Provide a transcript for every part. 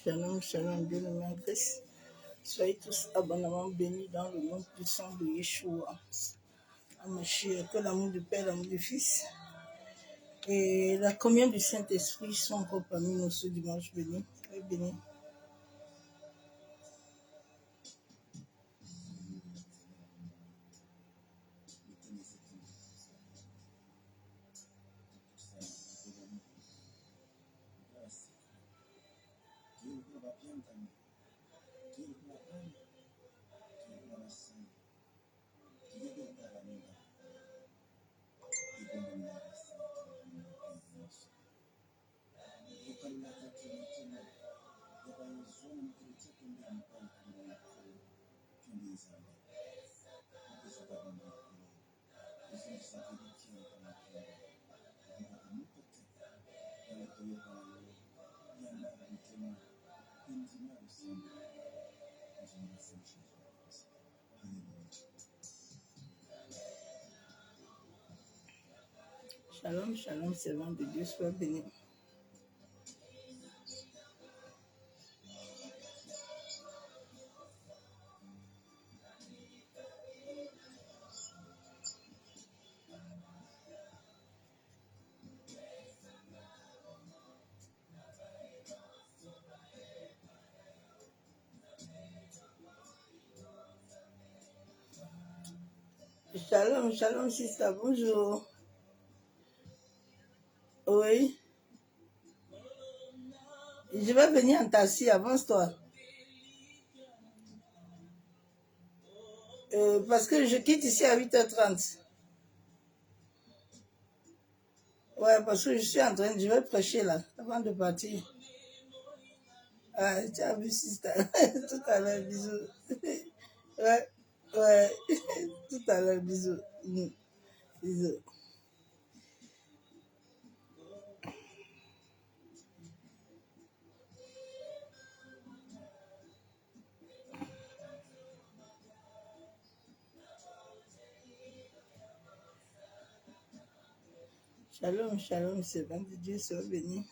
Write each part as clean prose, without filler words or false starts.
Shalom, shalom, Dieu le Mère Christ. Soyez tous abondamment bénis dans le nom puissant de Yeshua. Que l'amour du Père, l'amour du Fils et la communion du Saint-Esprit sont encore parmi nous ce dimanche béni. Très béni. Shalom, shalom, servant de Dieu, sois béni. Shalom, shalom, sister, bonjour. Oui. Je vais venir en taxi, avance-toi. Parce que je quitte ici à 8h30. Ouais, parce que je vais prêcher là, avant de partir. Ah, tu as vu, sister. Tout à l'heure, bisous. Ouais, ouais. Tout à l'heure, bisous. Bisous. Shalom, shalom, c'est bon de Dieu, sois béni.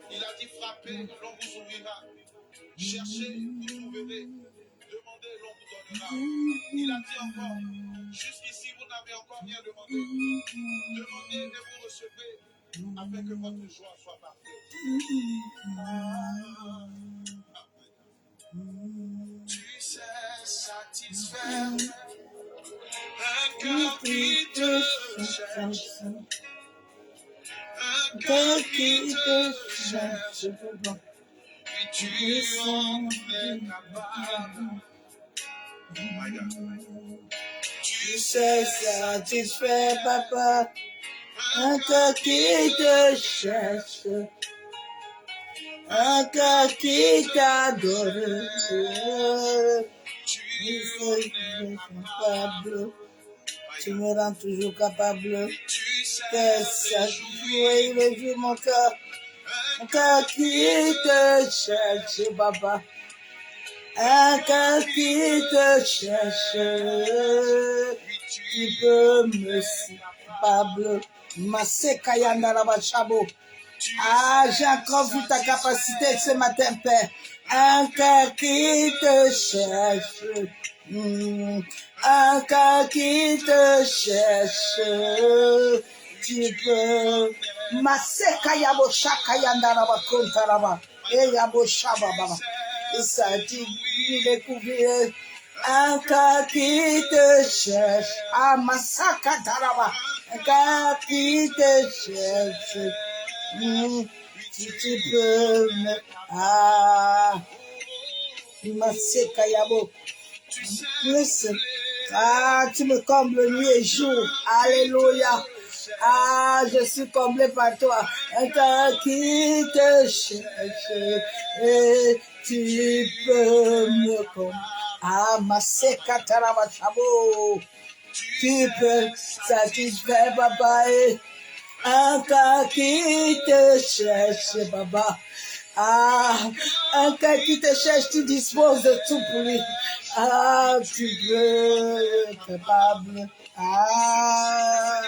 Il a dit frappez, l'on vous ouvrira. Cherchez, vous trouverez. Demandez, l'on vous donnera. Il a dit encore, jusqu'ici vous n'avez encore rien demandé. Demandez et vous recevrez, afin que votre joie soit parfaite. Tu sais satisfaire un cœur qui te cherche. Un cœur qui te cherche. Et tu en es capable. My God. Tu sais satisfaire, papa, un cœur qui te cherche, un cœur qui t'adore. Tu es capable, tu me rends toujours capable. Que ça jouer le jour, mon cœur qui te cherche, papa. Un cœur qui te cherche, tu peux me Pablo. Maseka Yandaraba Chabo. Ah, j'ai encore vu ta capacité ce matin, Père. Un cœur qui te cherche. Un cœur qui te cherche. Tu peux. Maseka Yabo Shaka Yandaraba Kontaraba. Et Yabo Shaba Baba. Et ça dit, découvrir un cœur qui te cherche. Ah, Masaka Taraba. Un cœur qui te cherche. Si tu peux me... Ah, Maseka Yabo. Plus. Ah, tu me combles nuit et jour. Alléluia. Ah, je suis comblé par toi. Un cœur qui te cherche. Et tu peux me combler. Ah, Maseka Taraba Chabo. Tu peux satisfaire, papa. Un cœur qui te cherche, papa. Ah, un cœur qui te cherche, tu disposes de tout pour lui. Ah, tu peux, capable. Ah,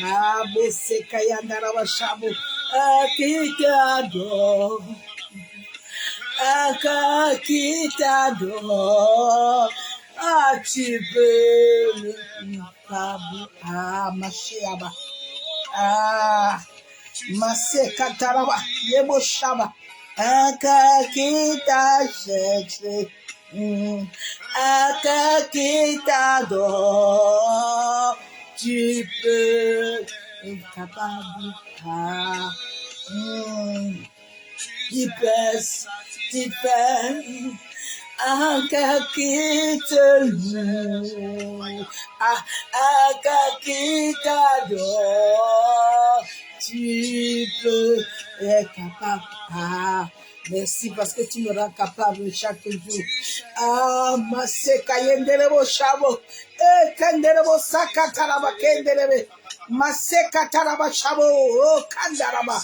ah, Bessé Kayandara Chabo. Ah, qui t'adore. Un cœur qui t'adore. Ah, tu peux le capable. Ah, ma chéaba. Ah, ma Kataraba. Yebo Shaba. Un cœur qui t'a cherché. Un cœur qui t'adore. Tu peux être capable. Ah, tu peux un cœur qui te loue. Ah, un cœur qui t'adore. Tu peux être capable. Ah, merci parce que tu me rends capable chaque jour. Ah, Maseka Yenderebo Shabo. Kanderebo Sakataraba Kenderebe. Maseka Taraba Shabo. Oh, Kandaraba.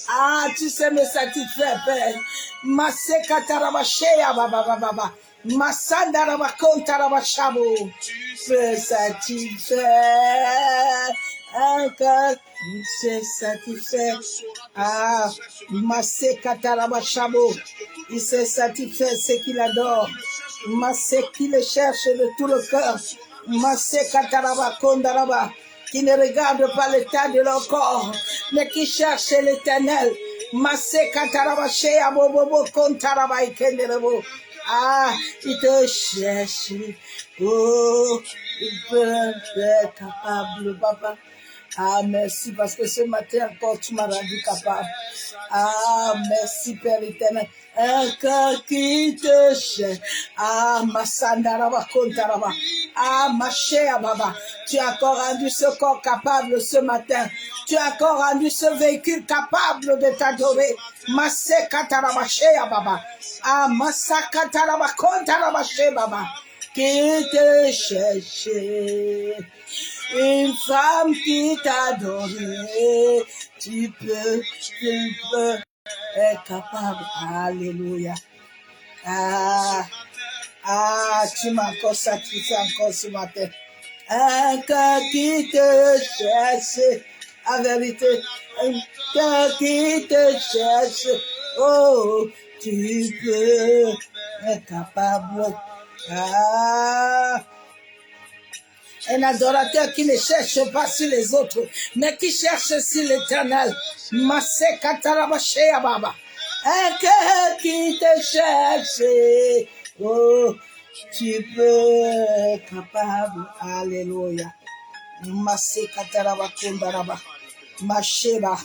Ah, tu sais me satisfaire, Père. Maseka Taraba Shea Baba Baba. Masandaraba Kontaraba Shabo. Peut satisfaire. Un cœur qui se satisfait. Ah, Maseka Taraba Shabo. Il se satisfait ce qu'il adore. Maseka qui le cherche de tout le cœur. Maseka Taraba Kondaraba. Qui ne regarde pas l'état de leur corps, mais qui cherche l'éternel. Maseka Taraba Shea Bobo Kontaraba Ikenderebo. Ah, il te cherche. Oh, il peut être capable, papa. Ah, merci parce que ce matin encore tu m'as rendu capable. Ah, merci Père éternel. Un cœur qui te cherche. Ah, ma sandaraba kontaraba. Ah, ma chère baba. Tu as encore rendu ce corps capable ce matin. Tu as encore rendu ce véhicule capable de t'adorer. Ma sekataraba chère baba. Ah, ma sakataraba kontaraba chère baba. Qui te cherche. Une femme qui t'adore, tu peux être capable. Alléluia. Ah, tu m'as encore satisfait encore ce matin. Un cœur qui te cherche, en vérité, un cœur qui te cherche. Oh, tu peux être capable. Ah. Un adorateur qui ne cherche pas sur les autres, mais qui cherche sur l'éternel. Maseka Tarabashea Baba. Un cœur qui te cherche. Oh, tu peux être capable. Alléluia. Maseka Tarabakundaraba. Masheba.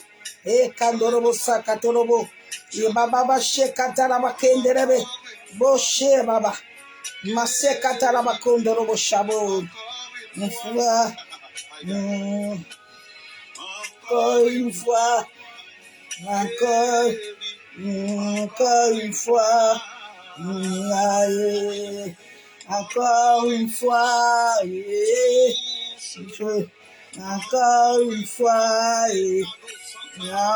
E Kandorobo Sakatorobo. Ibaba Sheka Tarabakenderebe. Boshe Baba. Maseka Tarabakundorobo Shabo. Une fois, encore une fois, encore une fois, encore une fois, encore une fois,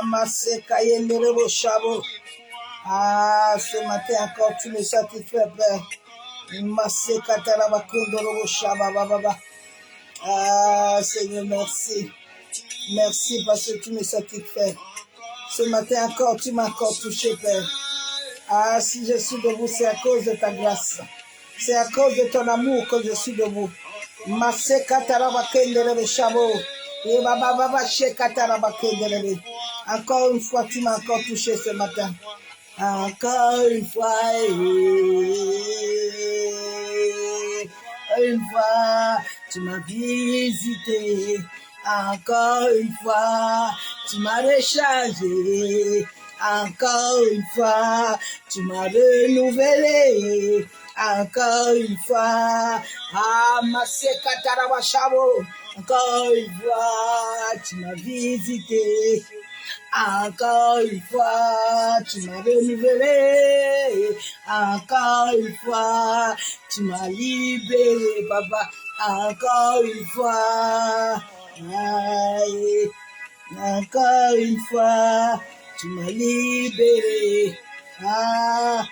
Maseka Yenderebo Shabo. Ah, ce matin encore, tu me satisfais, Père. Masse katarabakundoro shaba baba. Ah, Seigneur, merci. Merci parce que tu me satisfais. Ce matin encore, tu m'as encore touché, Père. Ah, si je suis debout, c'est à cause de ta grâce. C'est à cause de ton amour que je suis debout. Masse katarabakendere shabo. Et baba baba she katarabakendere. Encore une fois, tu m'as encore touché ce matin. Encore une fois, tu m'as visité. Encore une fois, tu m'as rechargé. Encore une fois, tu m'as renouvelé. Encore une fois, ah, ma sekatarabashabo. Encore une fois, tu m'as visité. Encore une fois, tu m'as renouvelé. Encore une fois, tu m'as libéré, papa. Encore une fois, aïe. Encore une fois, tu m'as libéré. Ah,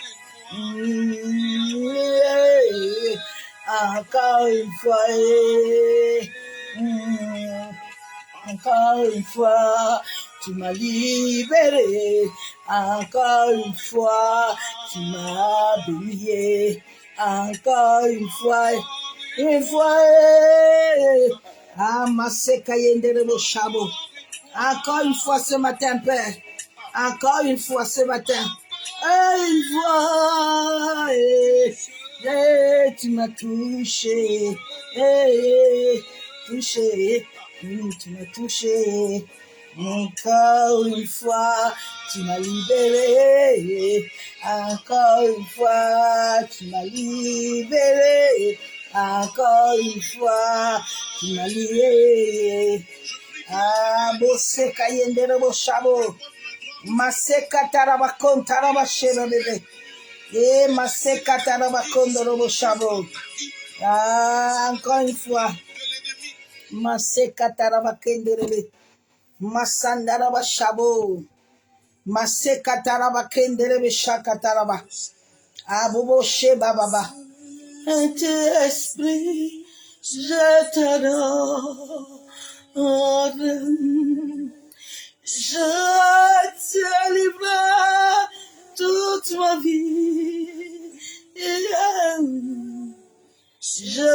encore une fois, encore une fois, tu m'as libéré. Encore une fois, tu m'as béni. Encore une fois, ah, ma sekayendere bo shabo. Encore une fois ce matin, Père. Encore une fois ce matin. Une fois, tu m'as touché. Touché. Tu m'as touché. Encore une fois, tu m'as libéré. Encore une fois, tu m'as libéré. Encore une fois, tu m'as lié. Ah, bosse kayendere bo shabo. Maseka tarabakon tarabashero bebe. Maseka tarabakon robo shabo. Ah, encore une fois. Maseka tarabakendere bebe. Masandaraba shabo. Maseka tarabakendere bebe shakataraba. Abobo sheba baba. Saint-Esprit, je t'adore. Je te livre toute ma vie. Je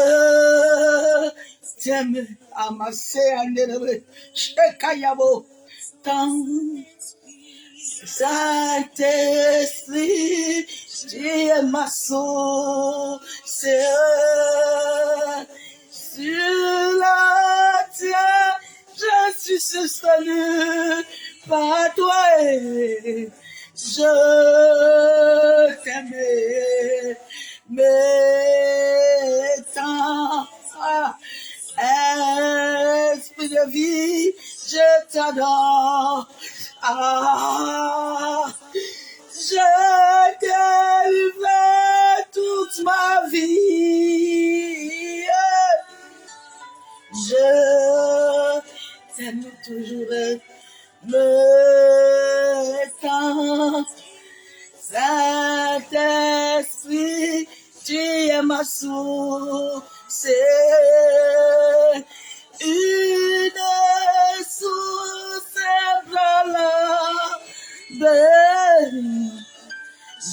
t'aime. Amassé Anderebe. Shekayabo. Tant. Saint-Esprit, tu es ma source. Sur la terre, je suis suspendu par toi. Je t'aimais, mais tant, esprit de vie, je t'adore. Ah, je délivre toute ma vie. Je t'aime toujours, le temps. Saint-Esprit, tu es ma source. Une source ébranlable.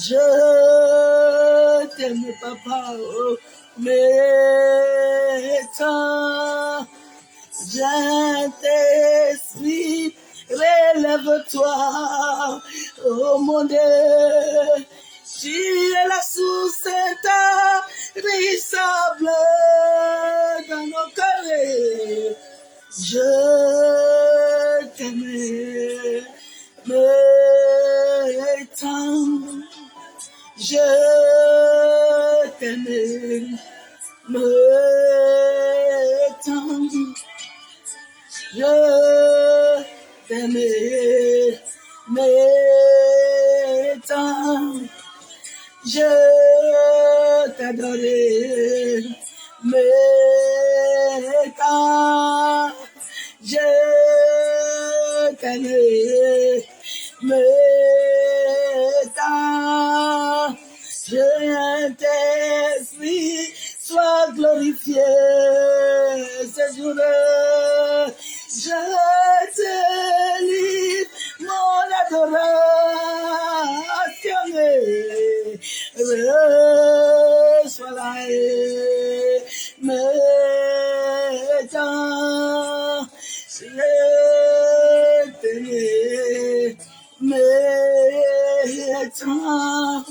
Je t'aime, papa, oh, mais tant. Saint-Esprit, relève-toi, oh mon Dieu, tu es la source intarissable dans nos cœurs. Je t'aime, mais tant, je t'aime, mais tant. Je t'aimais, mais tant, je t'adorais, mais tant, je t'aimais, mais tant, tant,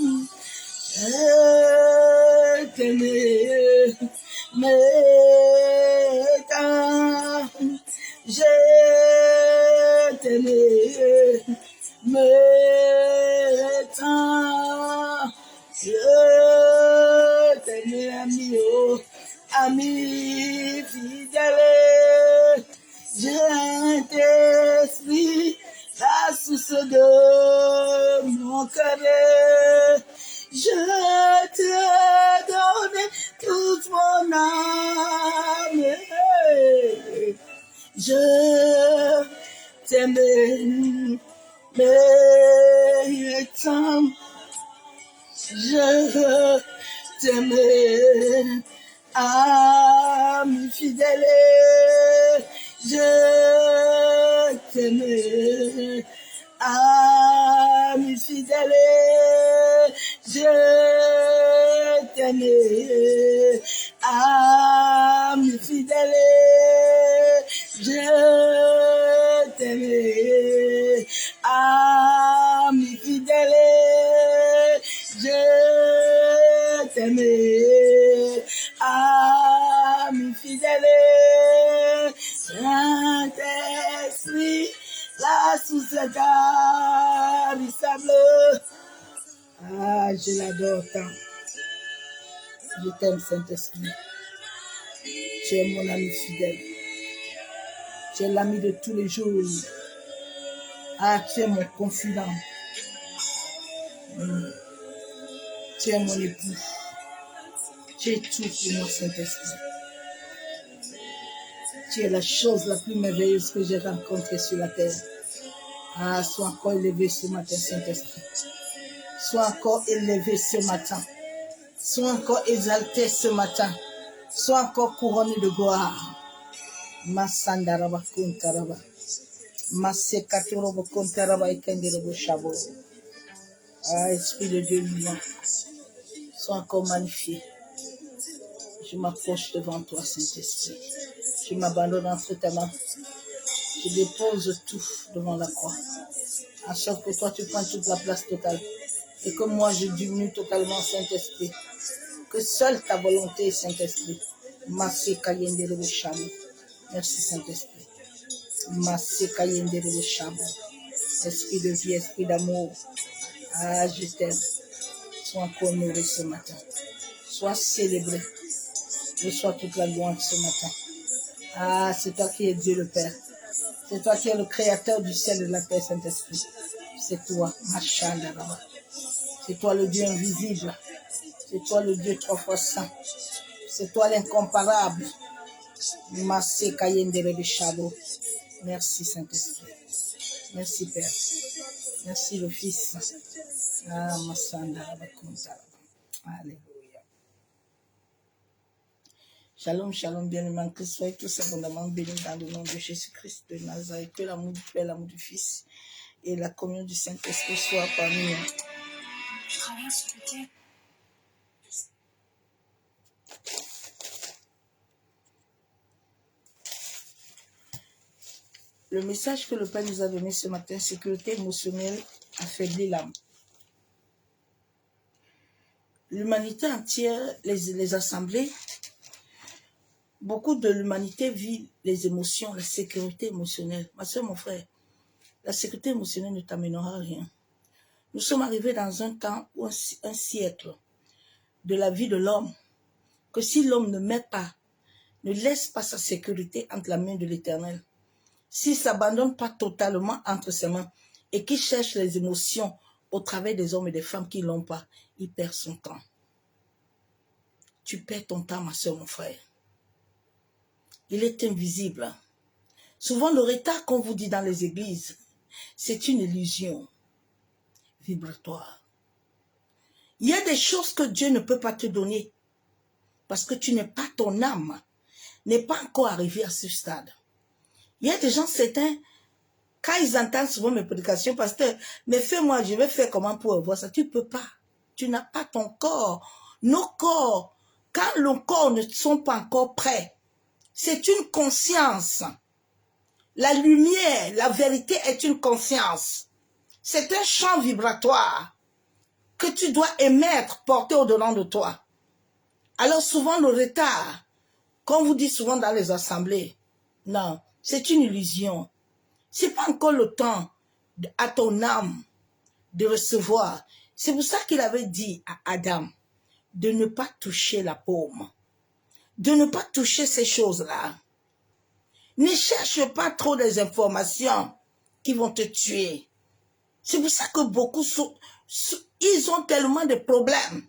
je t'aimais, mais tant, je t'aimais, mais tant, je t'aimais, ami, oh, ami fidèle, je t'esprit, la source de mon cœur, je te donne toute mon âme, je t'aimais, mais tant, je t'aimais, ami fidèle, je t'aimais, ami fidèle, je t'aimais, ami fidèle, je t'aimais, ami fidèle, je t'aimais, ami fidèle, Saint-Esprit, la source intarissable. Ah, je l'adore tant. Je t'aime, Saint-Esprit. Tu es mon ami fidèle. Tu es l'ami de tous les jours. Ah, tu es mon confident. Tu es mon époux. Tu es tout pour moi, Saint-Esprit. Tu es la chose la plus merveilleuse que j'ai rencontrée sur la terre. Ah, sois encore élevé ce matin, Saint-Esprit. Sois encore élevé ce matin. Sois encore exalté ce matin. Sois encore couronné de gloire. Masandaraba kuntaraba. Masekatorobo kuntaraba ekenderobo shabo. Ah, Esprit de Dieu vivant. Sois encore magnifié. Je m'approche devant toi, Saint-Esprit. Je m'abandonne entre tes mains. Je dépose tout devant la croix. À chaque fois que toi, tu prends toute la place totale. Et que moi, je diminue totalement, Saint-Esprit. Que seule ta volonté, Saint-Esprit. Merci, Saint-Esprit. Esprit de vie, esprit d'amour. Ah, je t'aime. Sois encore honoré ce matin. Sois célébré. Reçois toute la louange ce matin. Ah, c'est toi qui es Dieu le Père. C'est toi qui es le créateur du ciel et de la terre, Saint-Esprit. C'est toi, Machandara. C'est toi le Dieu invisible. C'est toi le Dieu trois fois saint. C'est toi l'incomparable. Merci Saint-Esprit. Merci Père. Merci le Fils. Ah, Masandara. Alléluia. Shalom, shalom, bien-aimés, que soyez tous abondamment bénis dans le nom de Jésus-Christ de Nazareth. Que l'amour du Père, l'amour du Fils et la communion du Saint-Esprit soient parmi nous. Je travaille sur le thème. Le message que le Père nous a donné ce matin, sécurité émotionnelle affaiblit l'âme. L'humanité entière, les assemblées, beaucoup de l'humanité vit les émotions, la sécurité émotionnelle. Ma soeur, mon frère, la sécurité émotionnelle ne t'amènera à rien. Nous sommes arrivés dans un temps, ou un siècle de la vie de l'homme, que si l'homme ne met pas, ne laisse pas sa sécurité entre la main de l'Éternel, s'il ne s'abandonne pas totalement entre ses mains et qu'il cherche les émotions au travers des hommes et des femmes qui ne l'ont pas, il perd son temps. Tu perds ton temps, ma soeur, mon frère. Il est invisible. Souvent, le retard qu'on vous dit dans les églises, c'est une illusion vibratoire. Il y a des choses que Dieu ne peut pas te donner parce que tu n'es pas, ton âme n'est pas encore arrivée à ce stade. Il y a des gens, certains, quand ils entendent souvent mes prédications, pasteur, mais fais-moi, je vais faire comment pour avoir ça. Tu ne peux pas. Tu n'as pas ton corps. Nos corps, quand nos corps ne sont pas encore prêts, c'est une conscience. La lumière, la vérité est une conscience. C'est un champ vibratoire. que tu dois émettre, porter au-dedans de toi. Alors souvent le retard, comme vous dites souvent dans les assemblées, non, c'est une illusion. C'est pas encore le temps à ton âme de recevoir. C'est pour ça qu'il avait dit à Adam de ne pas toucher la paume, de ne pas toucher ces choses-là. Ne cherche pas trop des informations qui vont te tuer. C'est pour ça que beaucoup, ils ont tellement de problèmes.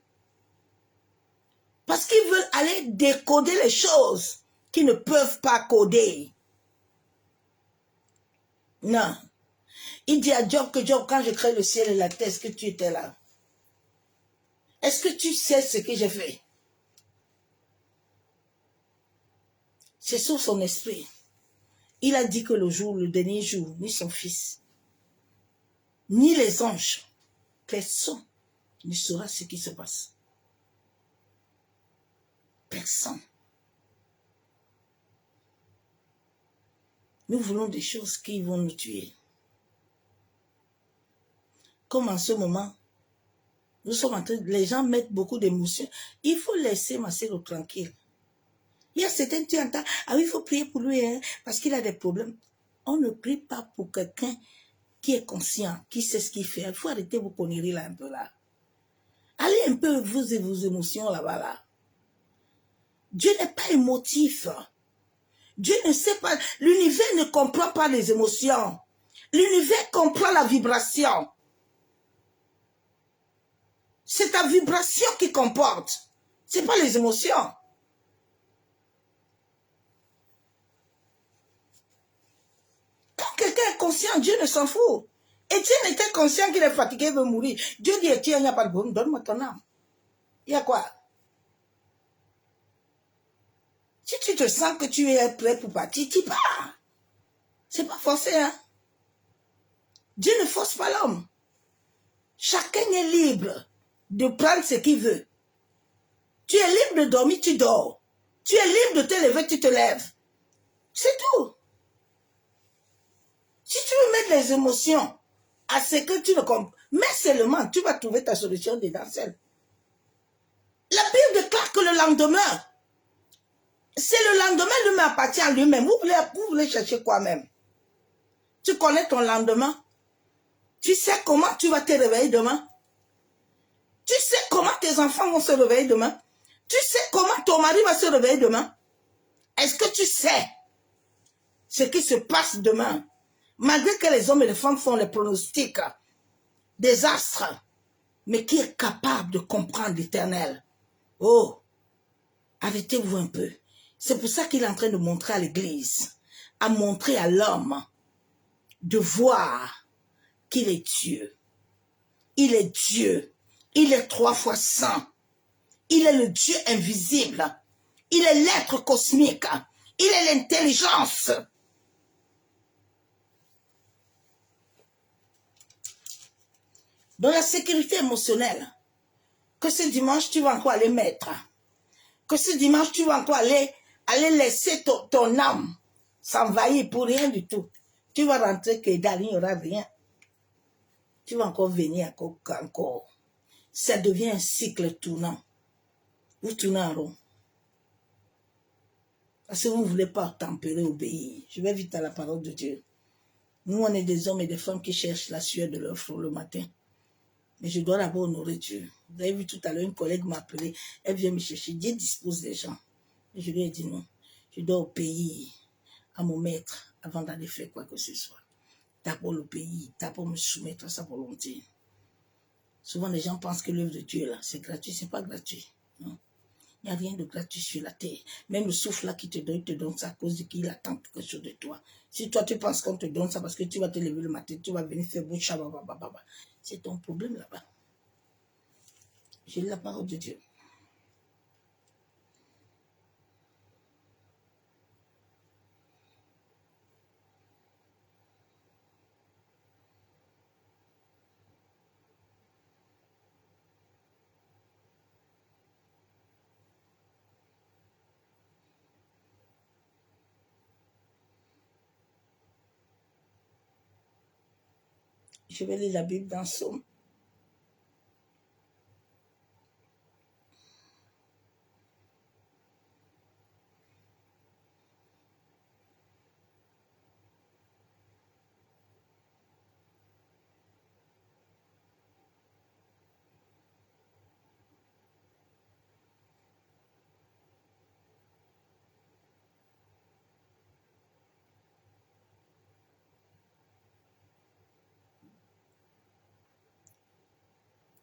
Parce qu'ils veulent aller décoder les choses qu'ils ne peuvent pas coder. Non. Il dit à Job que Job, quand je crée le ciel et la terre, est-ce que tu étais là? Est-ce que tu sais ce que j'ai fait? C'est sur son esprit. Il a dit que le dernier jour, ni son fils, ni les anges, personne ne saura ce qui se passe. Personne. Nous voulons des choses qui vont nous tuer. Comme en ce moment, nous sommes en train, les gens mettent beaucoup d'émotions. Il faut laisser ma sœur tranquille. Il y a certains, tu entends, ah oui, il faut prier pour lui, hein, parce qu'il a des problèmes. On ne prie pas pour quelqu'un qui est conscient, qui sait ce qu'il fait. Il faut arrêter vos conneries là un peu là. Allez un peu vous et vos émotions là-bas là. Dieu n'est pas émotif. Dieu ne sait pas, l'univers ne comprend pas les émotions. L'univers comprend la vibration. C'est ta vibration qui comporte. C'est pas les émotions. Quand quelqu'un est conscient, Dieu ne s'en fout. Étienne était conscient qu'il est fatigué, il veut mourir. Dieu dit, Étienne, il n'y a pas de problème, donne-moi ton âme. Il y a quoi? Si tu te sens que tu es prêt pour partir, tu pars. C'est pas forcé, hein. Dieu ne force pas l'homme. Chacun est libre de prendre ce qu'il veut. Tu es libre de dormir, tu dors. Tu es libre de te lever, tu te lèves. C'est tout. Si tu veux mettre les émotions à ce que tu ne comprends, mais seulement, tu vas trouver ta solution dedans seule. La Bible déclare que le lendemain, c'est le lendemain lui appartient à lui-même. Vous voulez chercher quoi même? Tu connais ton lendemain? Tu sais comment tu vas te réveiller demain? Tu sais comment tes enfants vont se réveiller demain? Tu sais comment ton mari va se réveiller demain? Est-ce que tu sais ce qui se passe demain? Malgré que les hommes et les femmes font les pronostics des astres, mais qui est capable de comprendre l'éternel? Oh, arrêtez-vous un peu. C'est pour ça qu'il est en train de montrer à l'église, à montrer à l'homme, de voir qu'il est Dieu. Il est Dieu. Il est 3 fois saint. Il est le Dieu invisible. Il est l'être cosmique. Il est l'intelligence. Dans la sécurité émotionnelle, que ce dimanche, tu vas encore aller mettre. Que ce dimanche, tu vas encore aller laisser ton âme s'envahir pour rien du tout. Tu vas rentrer que dans il n'y aura rien. Tu vas encore venir encore. Ça devient un cycle tournant. Vous tournez en rond. Parce que vous ne voulez pas tempérer, obéir. Je vais vite à la parole de Dieu. Nous, on est des hommes et des femmes qui cherchent la sueur de leur front le matin. Mais je dois d'abord honorer Dieu. Vous avez vu tout à l'heure, une collègue m'a appelé. Elle vient me chercher. Dieu dispose des gens. Et je lui ai dit non. Je dois obéir à mon maître avant d'aller faire quoi que ce soit. D'abord le pays, d'abord me soumettre à sa volonté. Souvent, les gens pensent que l'œuvre de Dieu, là, c'est gratuit. C'est pas gratuit. Non. Il n'y a rien de gratuit sur la terre. Même le souffle là qui te donne ça à cause de qu'il attend quelque chose de toi. Si toi, tu penses qu'on te donne ça parce que tu vas te lever le matin, tu vas venir faire bouche, c'est ton problème là-bas. J'ai la parole de Dieu. Je vais lire la Bible dans Somme.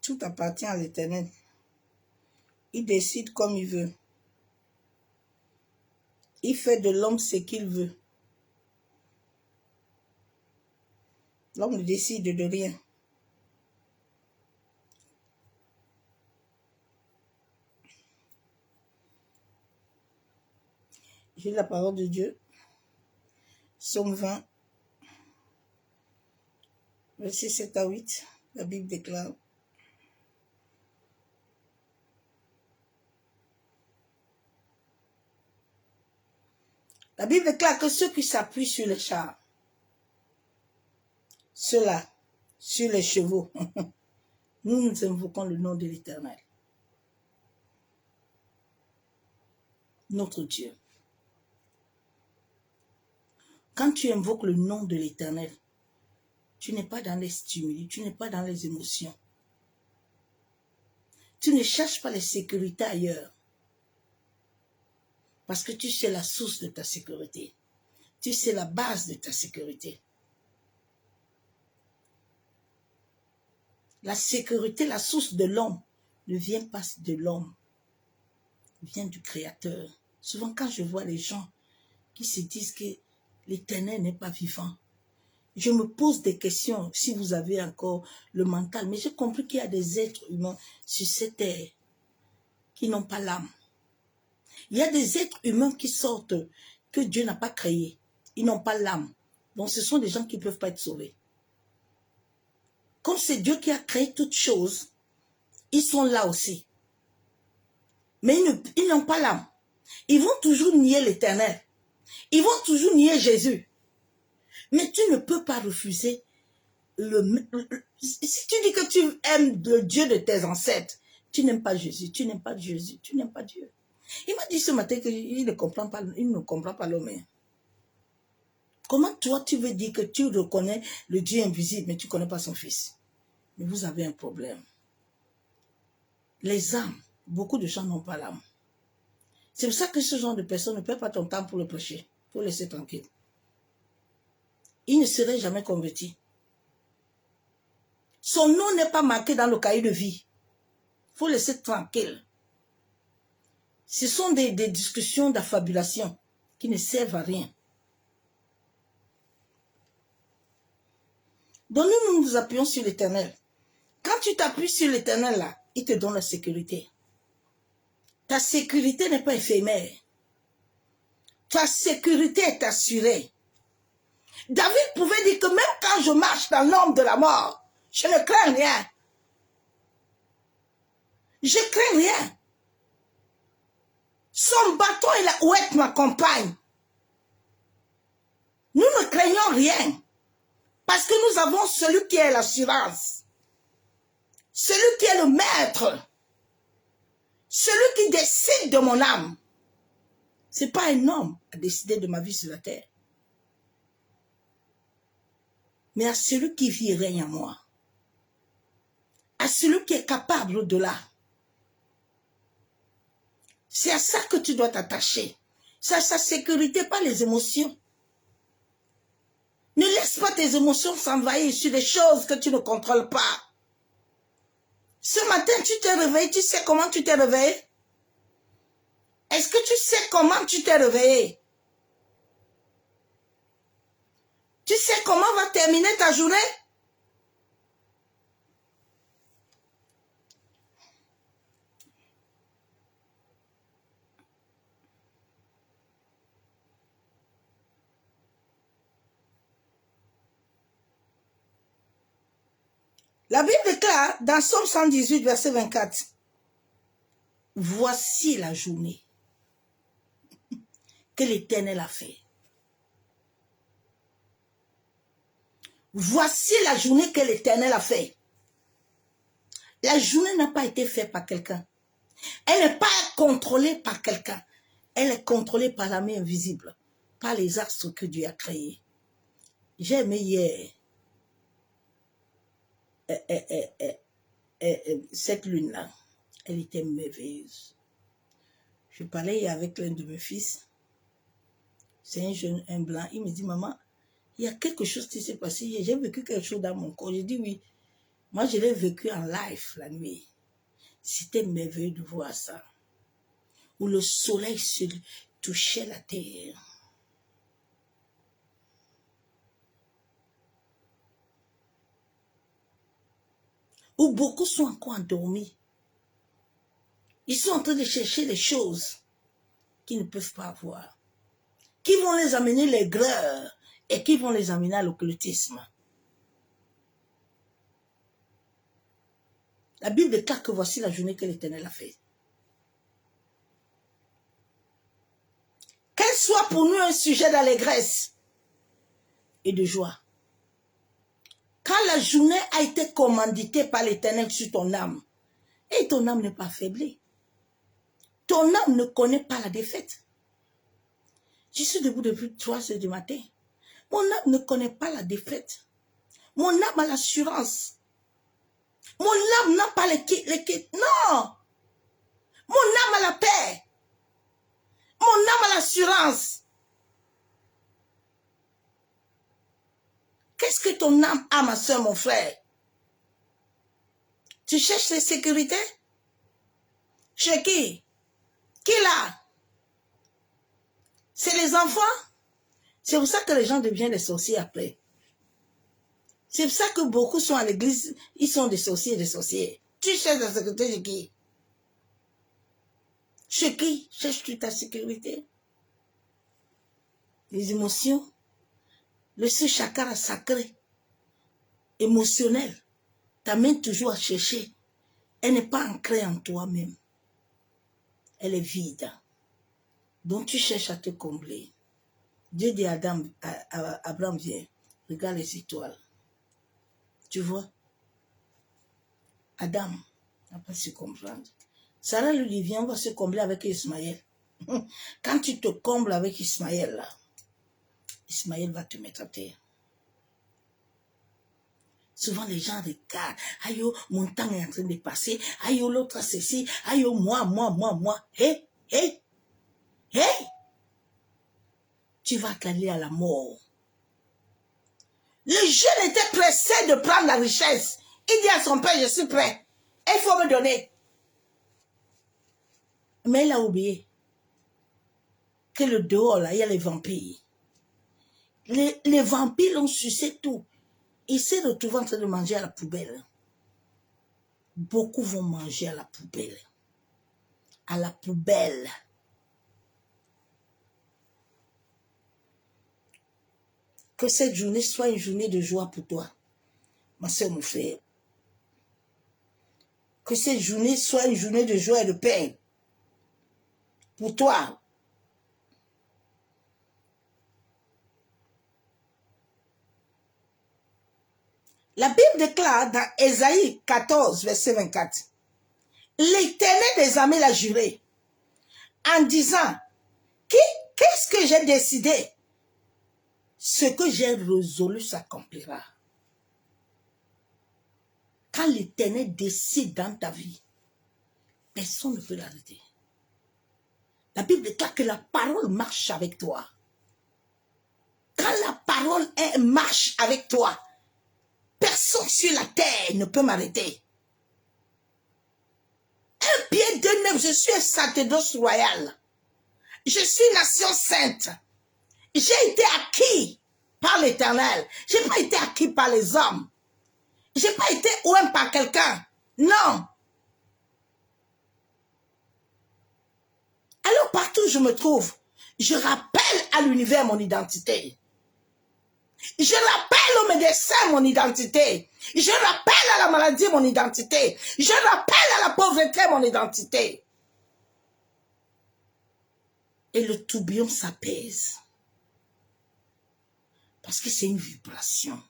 Tout appartient à l'Éternel. Il décide comme il veut. Il fait de l'homme ce qu'il veut. L'homme ne décide de rien. J'ai la parole de Dieu. Psaume 20, versets 7 à 8. La Bible déclare. La Bible déclare que ceux qui s'appuient sur les chars, ceux-là, sur les chevaux, nous invoquons le nom de l'Éternel, notre Dieu. Quand tu invoques le nom de l'Éternel, tu n'es pas dans les stimuli, tu n'es pas dans les émotions. Tu ne cherches pas les sécurités ailleurs. Parce que tu sais la source de ta sécurité. Tu sais la base de ta sécurité. La sécurité, la source de l'homme, ne vient pas de l'homme. Elle vient du Créateur. Souvent, quand je vois les gens qui se disent que l'Éternel n'est pas vivant, je me pose des questions, si vous avez encore le mental. Mais j'ai compris qu'il y a des êtres humains sur cette terre qui n'ont pas l'âme. Il y a des êtres humains qui sortent, que Dieu n'a pas créés. Ils n'ont pas l'âme. Donc ce sont des gens qui ne peuvent pas être sauvés. Comme c'est Dieu qui a créé toutes choses, ils sont là aussi. Mais ils n'ont pas l'âme. Ils vont toujours nier l'Éternel. Ils vont toujours nier Jésus. Mais tu ne peux pas refuser si tu dis que tu aimes le Dieu de tes ancêtres, tu n'aimes pas Jésus, tu n'aimes pas Jésus, tu n'aimes pas Dieu. Il m'a dit ce matin qu'il ne comprend pas l'homme. Comment toi tu veux dire que tu reconnais le Dieu invisible, mais tu ne connais pas son fils? Mais vous avez un problème. Les âmes, beaucoup de gens n'ont pas l'âme. C'est pour ça que ce genre de personnes ne perd pas ton temps pour le prêcher, pour laisser tranquille. Il ne serait jamais converti. Son nom n'est pas marqué dans le cahier de vie. Il faut laisser tranquille. Ce sont des discussions d'affabulation qui ne servent à rien. Donc nous nous appuyons sur l'Éternel. Quand tu t'appuies sur l'Éternel là, il te donne la sécurité. Ta sécurité n'est pas éphémère. Ta sécurité est assurée. David pouvait dire que même quand je marche dans l'ombre de la mort, je ne crains rien. Je crains rien. Son bâton et la houette m'accompagnent. Nous ne craignons rien. Parce que nous avons celui qui est l'assurance. Celui qui est le maître. Celui qui décide de mon âme. Ce n'est pas un homme à décider de ma vie sur la terre. Mais à celui qui vit et règne en moi. À celui qui est capable au-delà. C'est à ça que tu dois t'attacher. C'est à sa sécurité, pas les émotions. Ne laisse pas tes émotions s'envahir sur des choses que tu ne contrôles pas. Ce matin, tu t'es réveillé, tu sais comment tu t'es réveillé? Est-ce que tu sais comment tu t'es réveillé? Tu sais comment va terminer ta journée? La Bible déclare dans Psaume 118, verset 24, « Voici la journée que l'Éternel a fait. Voici la journée que l'Éternel a fait. » La journée n'a pas été faite par quelqu'un. Elle n'est pas contrôlée par quelqu'un. Elle est contrôlée par la main invisible, par les astres que Dieu a créés. J'ai aimé hier cette lune-là. Elle était merveilleuse. Je parlais avec l'un de mes fils. C'est un jeune, un blanc. Il me dit, maman, il y a quelque chose qui s'est passé hier. J'ai vécu quelque chose dans mon corps. J'ai dit oui. Moi, je l'ai vécu en live la nuit. C'était merveilleux de voir ça. Où le soleil se touchait la terre. Où beaucoup sont encore endormis. Ils sont en train de chercher des choses qu'ils ne peuvent pas voir. Qui vont les amener l'aigreur et qui vont les amener à l'occultisme. La Bible déclare que voici la journée que l'Éternel a faite. Qu'elle soit pour nous un sujet d'allégresse et de joie. Quand la journée a été commanditée par l'Éternel sur ton âme, et ton âme n'est pas affaiblie, ton âme ne connaît pas la défaite. Je suis debout depuis 3 heures du matin. Mon âme ne connaît pas la défaite. Mon âme a l'assurance. Mon âme n'a pas les quittes. Non! Mon âme a la paix. Mon âme a l'assurance. Qu'est-ce que ton âme a, ma soeur, mon frère? Tu cherches la sécurité? Chez qui? Qui l'a? C'est les enfants? C'est pour ça que les gens deviennent des sorciers après. C'est pour ça que beaucoup sont à l'église, ils sont des sorciers et des sorciers. Tu cherches la sécurité chez qui? Chez qui cherches-tu ta sécurité? Les émotions, le chakra sacré, émotionnel, t'amène toujours à chercher. Elle n'est pas ancrée en toi-même. Elle est vide. Donc tu cherches à te combler. Dieu dit à Abraham, viens, regarde les étoiles. Tu vois, Adam n'a pas su comprendre. Sarah lui dit, viens, on va se combler avec Ismaël. Quand tu te combles avec Ismaël, là, Ismaël va te mettre à terre. Souvent, les gens regardent. Aïe, mon temps est en train de passer. Aïe, l'autre a ceci. Aïe, moi. Hé. Tu vas t'aller à la mort. Le jeune était pressé de prendre la richesse. Il dit à son père, je suis prêt. Il faut me donner. Mais il a oublié que le dehors, là, il y a les vampires. Les vampires l'ont sucé tout. Il s'est retrouvé en train de manger à la poubelle. Beaucoup vont manger à la poubelle. À la poubelle. Que cette journée soit une journée de joie pour toi, ma soeur, mon frère. Que cette journée soit une journée de joie et de paix pour toi. La Bible déclare dans Ésaïe 14, verset 24, l'Éternel des armées l'a juré en disant, qu'est-ce que j'ai décidé? Ce que j'ai résolu s'accomplira. Quand l'Éternel décide dans ta vie, personne ne peut l'arrêter. La Bible déclare que la parole marche avec toi. Quand la parole marche avec toi, personne sur la terre ne peut m'arrêter. Un pied, 2 neufs, je suis un sacerdoce royal. Je suis nation sainte. J'ai été acquis par l'Éternel. Je n'ai pas été acquis par les hommes. Je n'ai pas été oué par quelqu'un. Non. Alors partout où je me trouve, je rappelle à l'univers mon identité. Je rappelle au médecin mon identité. Je rappelle à la maladie mon identité. Je rappelle à la pauvreté mon identité. Et le tourbillon s'apaise. Parce que c'est une vibration.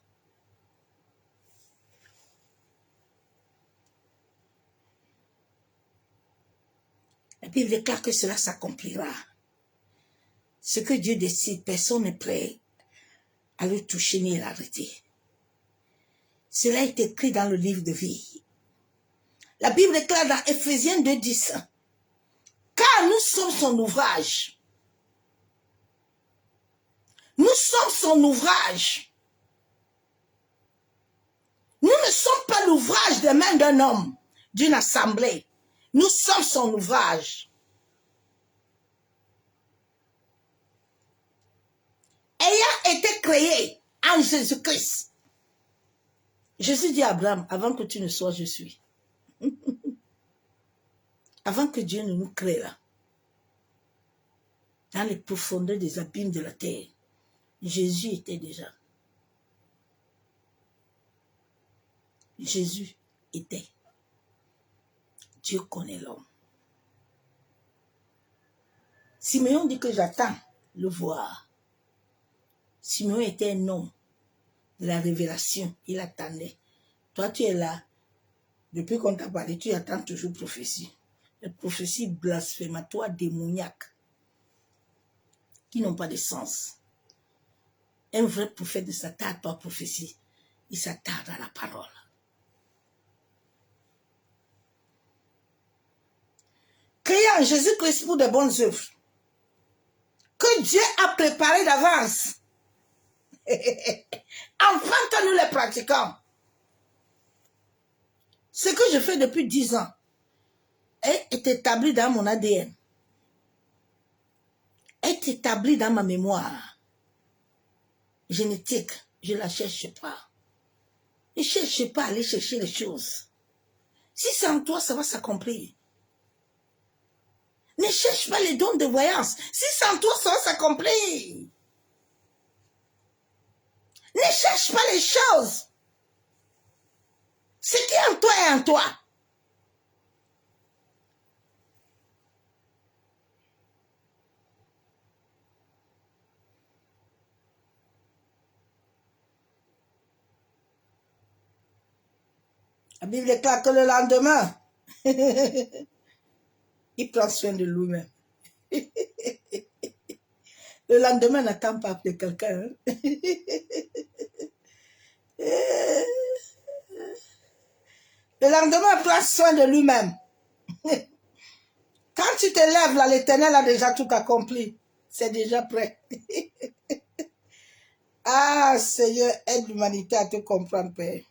La Bible déclare que cela s'accomplira. Ce que Dieu décide, personne n'est prêt à le toucher ni à l'arrêter. Cela est écrit dans le livre de vie. La Bible déclare dans Éphésiens 2:10, car nous sommes son ouvrage. Nous sommes son ouvrage. Nous ne sommes pas l'ouvrage l'ouvrage des mains d'un homme, d'une assemblée. Nous sommes son ouvrage. Ayant été créé en Jésus-Christ. Jésus dit à Abraham, avant que tu ne sois, je suis. Avant que Dieu ne nous crée là, dans les profondeurs des abîmes de la terre, Jésus était déjà. Jésus était. Dieu connaît l'homme. Simeon dit que j'attends le voir. Simeon était un homme de la révélation. Il attendait. Toi, tu es là. Depuis qu'on t'a parlé, tu attends toujours prophétie. Les prophéties blasphématoires, démoniaques, qui n'ont pas de sens. Un vrai prophète ne s'attarde pas à prophétie. Il s'attarde à la parole. Créé en Jésus-Christ pour de bonnes œuvres que Dieu a préparées d'avance. Enfin que nous les pratiquons. Ce que je fais depuis 10 ans est établi dans mon ADN. Est établi dans ma mémoire génétique. Je ne la cherche pas. Ne cherche pas à aller chercher les choses. Si c'est en toi, ça va s'accomplir. Ne cherche pas les dons de voyance. Si c'est en toi, ça va s'accomplir. Ne cherche pas les choses. Ce qui est en toi est en toi. La Bible déclare que le lendemain, il prend soin de lui-même. Le lendemain n'attend pas de quelqu'un. Le lendemain prend soin de lui-même. Quand tu te lèves là, l'Éternel a déjà tout accompli. C'est déjà prêt. Ah, Seigneur, aide l'humanité à te comprendre, Père.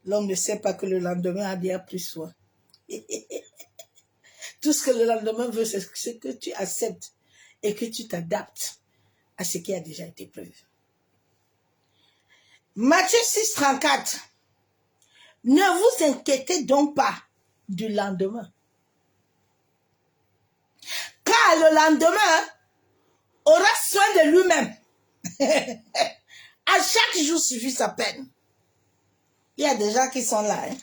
L'homme ne sait pas que le lendemain a déjà pris soin. Tout ce que le lendemain veut, c'est que tu acceptes et que tu t'adaptes à ce qui a déjà été prévu. Matthieu 6, 34. Ne vous inquiétez donc pas du lendemain. Car le lendemain aura soin de lui-même. À chaque jour suffit sa peine. Il y a des gens qui sont là. Hein.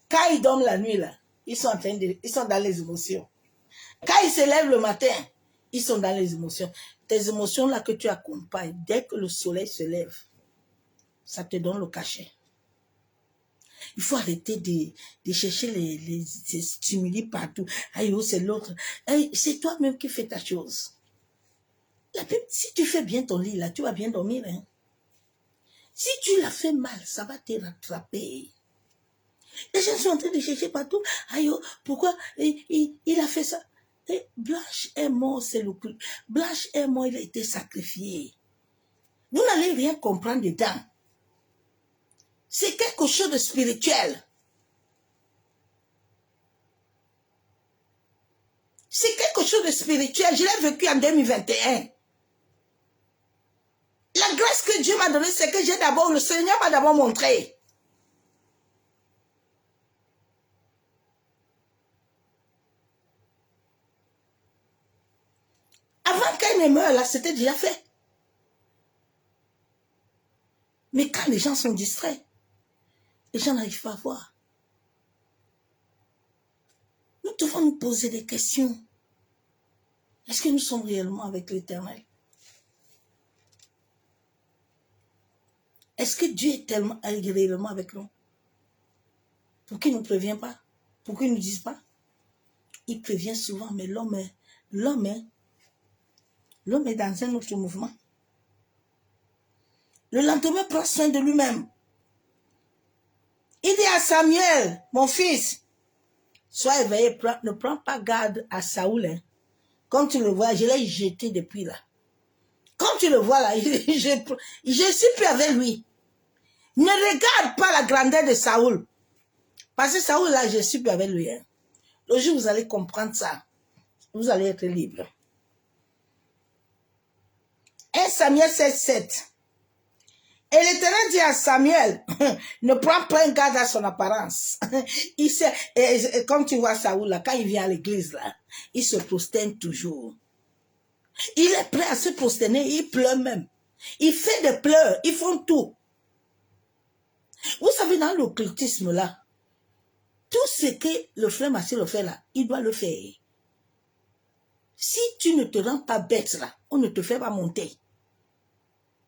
Quand ils dorment la nuit, là, ils sont dans les émotions. Quand ils se lèvent le matin, ils sont dans les émotions. Tes émotions là que tu accompagnes, dès que le soleil se lève, ça te donne le cachet. Il faut arrêter de chercher les stimuli partout. Aïe, c'est l'autre. C'est toi-même qui fais ta chose. Si tu fais bien ton lit, là, tu vas bien dormir. Hein? Si tu l'as fait mal, ça va te rattraper. Les gens sont en train de chercher partout. Aïe, pourquoi il a fait ça? Et Blanche est mort, c'est le plus. Blanche est mort, il a été sacrifié. Vous n'allez rien comprendre dedans. C'est quelque chose de spirituel. C'est quelque chose de spirituel. Je l'ai vécu en 2021. La grâce que Dieu m'a donnée, c'est que le Seigneur m'a d'abord montré. Avant qu'elle ne meure, là, c'était déjà fait. Mais quand les gens sont distraits, les gens n'arrivent pas à voir. Nous devons nous poser des questions. Est-ce que nous sommes réellement avec l'Éternel? Est-ce que Dieu est tellement réellement avec nous? Pourquoi il ne nous prévient pas? Pourquoi il ne nous dit pas? Il prévient souvent, mais l'homme est dans un autre mouvement. Le lendemain prend soin de lui-même. Il dit à Samuel, mon fils, sois éveillé, ne prends pas garde à Saoul. Hein. Comme tu le vois, je l'ai jeté depuis là. Comme tu le vois là, je suis plus avec lui. Ne regarde pas la grandeur de Saoul. Parce que Saoul, là, je suis avec lui. Hein. Le jour où vous allez comprendre ça, vous allez être libre. 1 Samuel 16:7. Et l'Éternel dit à Samuel, ne prends pas un garde à son apparence. Il sait, et comme tu vois Saoul, là, quand il vient à l'église, là, il se prosterne toujours. Il est prêt à se prosterner, il pleure même. Il fait des pleurs, ils font tout. Vous savez, dans l'occultisme, là, tout ce que le frère Massé le fait là, il doit le faire. Si tu ne te rends pas bête là, on ne te fait pas monter.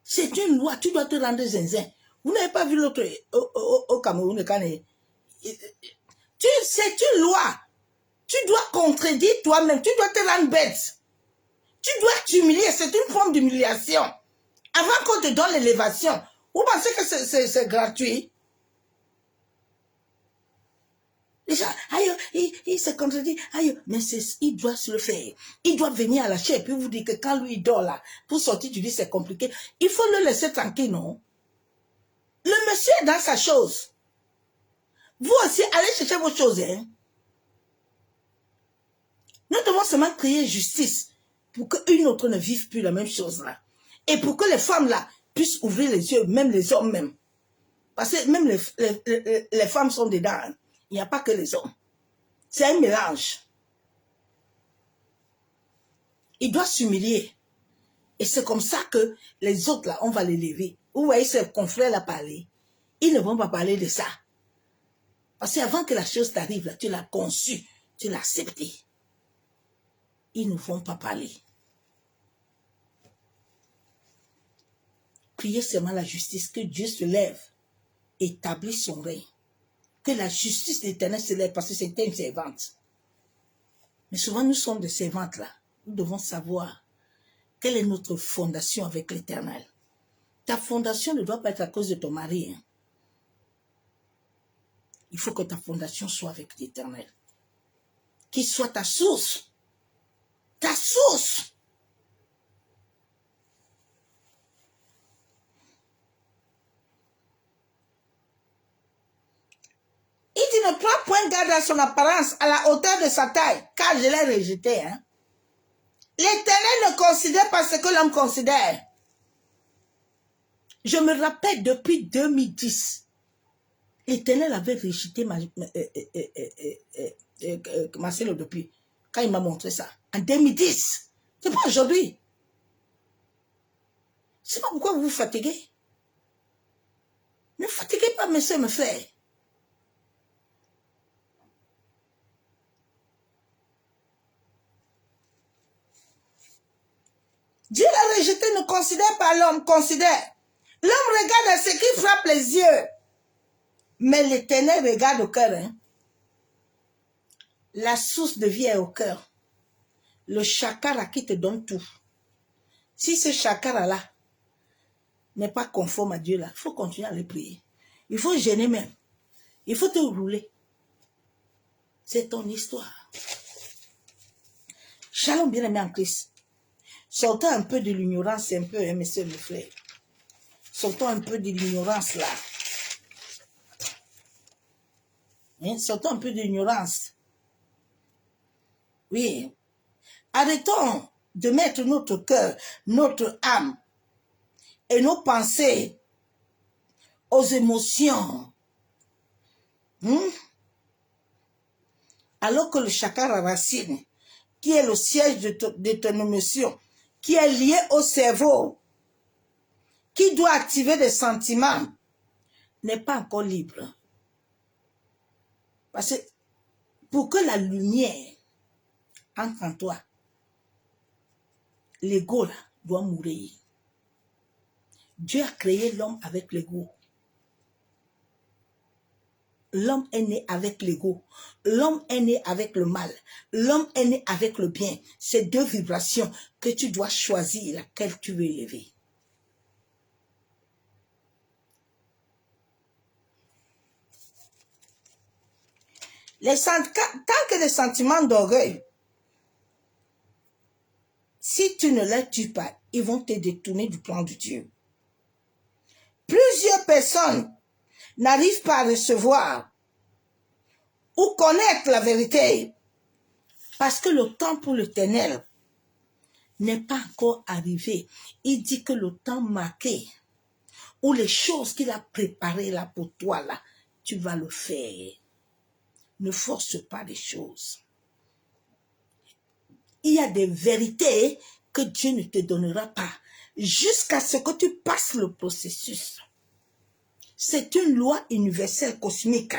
C'est une loi, tu dois te rendre zinzin. Vous n'avez pas vu l'autre au Cameroun, c'est une loi. Tu dois contredire toi-même, tu dois te rendre bête. Tu dois t'humilier, c'est une forme d'humiliation. Avant qu'on te donne l'élévation, vous pensez que c'est gratuit? Les gens, aïe, il se contredit, aïe, mais il doit se le faire. Il doit venir à la chair, puis vous dire que quand lui il dort là, pour sortir du lit c'est compliqué. Il faut le laisser tranquille, non? Le monsieur est dans sa chose. Vous aussi, allez chercher vos choses, hein? Nous devons seulement créer justice pour qu'une autre ne vive plus la même chose là. Et pour que les femmes là puissent ouvrir les yeux, même les hommes même. Parce que même les femmes sont dedans. Hein. Il n'y a pas que les hommes. C'est un mélange. Il doit s'humilier. Et c'est comme ça que les autres, là, on va les lever. Vous voyez ces confrères là parler. Ils ne vont pas parler de ça. Parce qu'avant que la chose t'arrive, là, tu l'as conçue, tu l'as acceptée. Ils ne vont pas parler. Priez seulement la justice, que Dieu se lève, établisse son règne. Que la justice de l'Éternel se lève, parce que c'était une servante. Mais souvent, nous sommes des servantes là. Nous devons savoir quelle est notre fondation avec l'Éternel. Ta fondation ne doit pas être à cause de ton mari. Hein. Il faut que ta fondation soit avec l'Éternel. Qu'il soit ta source. Ta source. Il dit ne prends point garde à son apparence, à la hauteur de sa taille, car je l'ai rejeté. Hein. L'Éternel ne considère pas ce que l'homme considère. Je me rappelle depuis 2010, l'Éternel avait rejeté Marcelo depuis, quand il m'a montré ça. En 2010. C'est pas aujourd'hui. C'est pas pourquoi vous vous fatiguez. Ne fatiguez pas mes soeurs, mes frères. Dieu l'a rejeté, ne considère pas l'homme, considère. L'homme regarde à ce qui frappe les yeux. Mais l'Éternel regarde au cœur. Hein. La source de vie est au cœur. Le chakra qui te donne tout. Si ce chakra-là n'est pas conforme à Dieu, là, il faut continuer à le prier. Il faut gêner même. Il faut te rouler. C'est ton histoire. Shalom bien-aimé en Christ. Sortons un peu de l'ignorance, un peu, hein, mes soeurs, mes frères. Sortons un peu de l'ignorance là. Hein? Sortons un peu de l'ignorance. Oui. Arrêtons de mettre notre cœur, notre âme et nos pensées aux émotions. Alors que le chakra racine, qui est le siège de ton émotion, qui est lié au cerveau, qui doit activer des sentiments, n'est pas encore libre. Parce que pour que la lumière entre en toi, l'ego doit mourir. Dieu a créé l'homme avec l'ego. L'homme est né avec l'ego. L'homme est né avec le mal. L'homme est né avec le bien. C'est deux vibrations que tu dois choisir laquelle tu veux élever. Tant que les sentiments d'orgueil, si tu ne les tues pas, ils vont te détourner du plan de Dieu. Plusieurs certaines personnes n'arrivent pas à recevoir ou connaître la vérité, parce que le temps pour l'Éternel n'est pas encore arrivé. Il dit que le temps marqué, ou les choses qu'il a préparées là pour toi, là, tu vas le faire. Ne force pas les choses. Il y a des vérités que Dieu ne te donnera pas jusqu'à ce que tu passes le processus. C'est une loi universelle cosmique.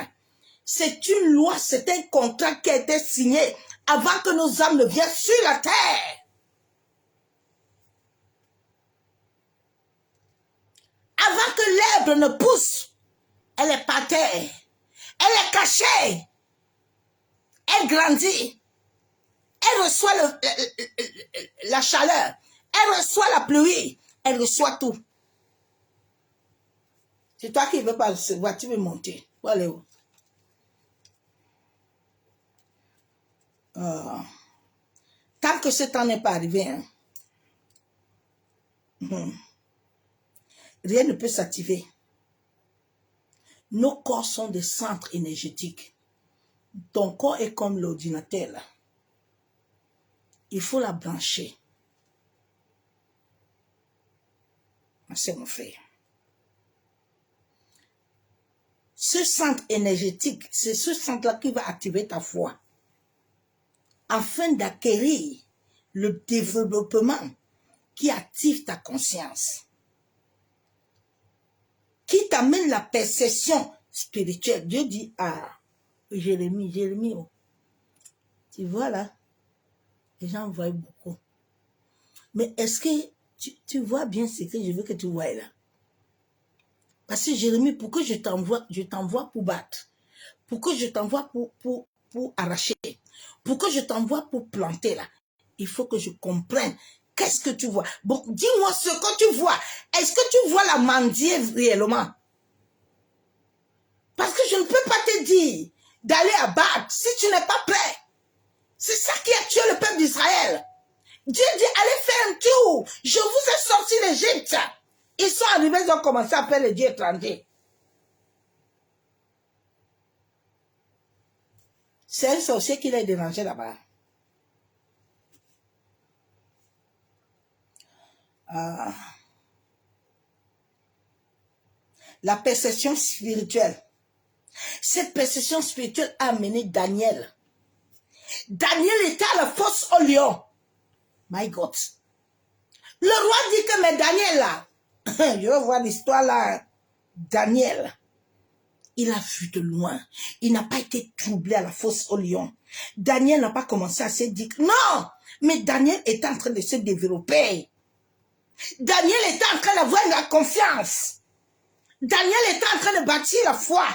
C'est une loi, c'est un contrat qui a été signé avant que nos âmes ne viennent sur la terre. Avant que l'herbe ne pousse, elle est par terre. Elle est cachée. Elle grandit. Elle reçoit la chaleur. Elle reçoit la pluie. Elle reçoit tout. C'est toi qui ne veux pas recevoir, tu veux monter. Où aller où? Tant que ce temps n'est pas arrivé, hein, rien ne peut s'activer. Nos corps sont des centres énergétiques. Ton corps est comme l'ordinateur, là. Il faut la brancher. C'est mon frère. Ce centre énergétique, c'est ce centre-là qui va activer ta foi afin d'acquérir le développement qui active ta conscience, qui t'amène la perception spirituelle. Dieu dit à Jérémie, oh, tu vois là, les gens voient beaucoup. Mais est-ce que tu vois bien ce que je veux que tu vois là? Parce que Jérémie, pourquoi je t'envoie pour battre? Pourquoi je t'envoie pour arracher? Pourquoi je t'envoie pour planter là? Il faut que je comprenne. Qu'est-ce que tu vois? Bon, dis-moi ce que tu vois. Est-ce que tu vois la mendier réellement? Parce que je ne peux pas te dire d'aller abattre si tu n'es pas prêt. C'est ça qui a tué le peuple d'Israël. Dieu dit, allez faire un tour. Je vous ai sorti d'Égypte. Ils sont arrivés, ils ont commencé à faire les dieux étrangers. C'est un sorcier qui l'a dérangé là-bas. La perception spirituelle. Cette perception spirituelle a amené Daniel. Daniel était à la fosse au lion. My God. Le roi dit que, mais Daniel là, je veux voir l'histoire là. Daniel, il a vu de loin. Il n'a pas été troublé à la fosse au lion. Daniel n'a pas commencé à se dire, non, mais Daniel est en train de se développer. Daniel était en train d'avoir la confiance. Daniel était en train de bâtir la foi.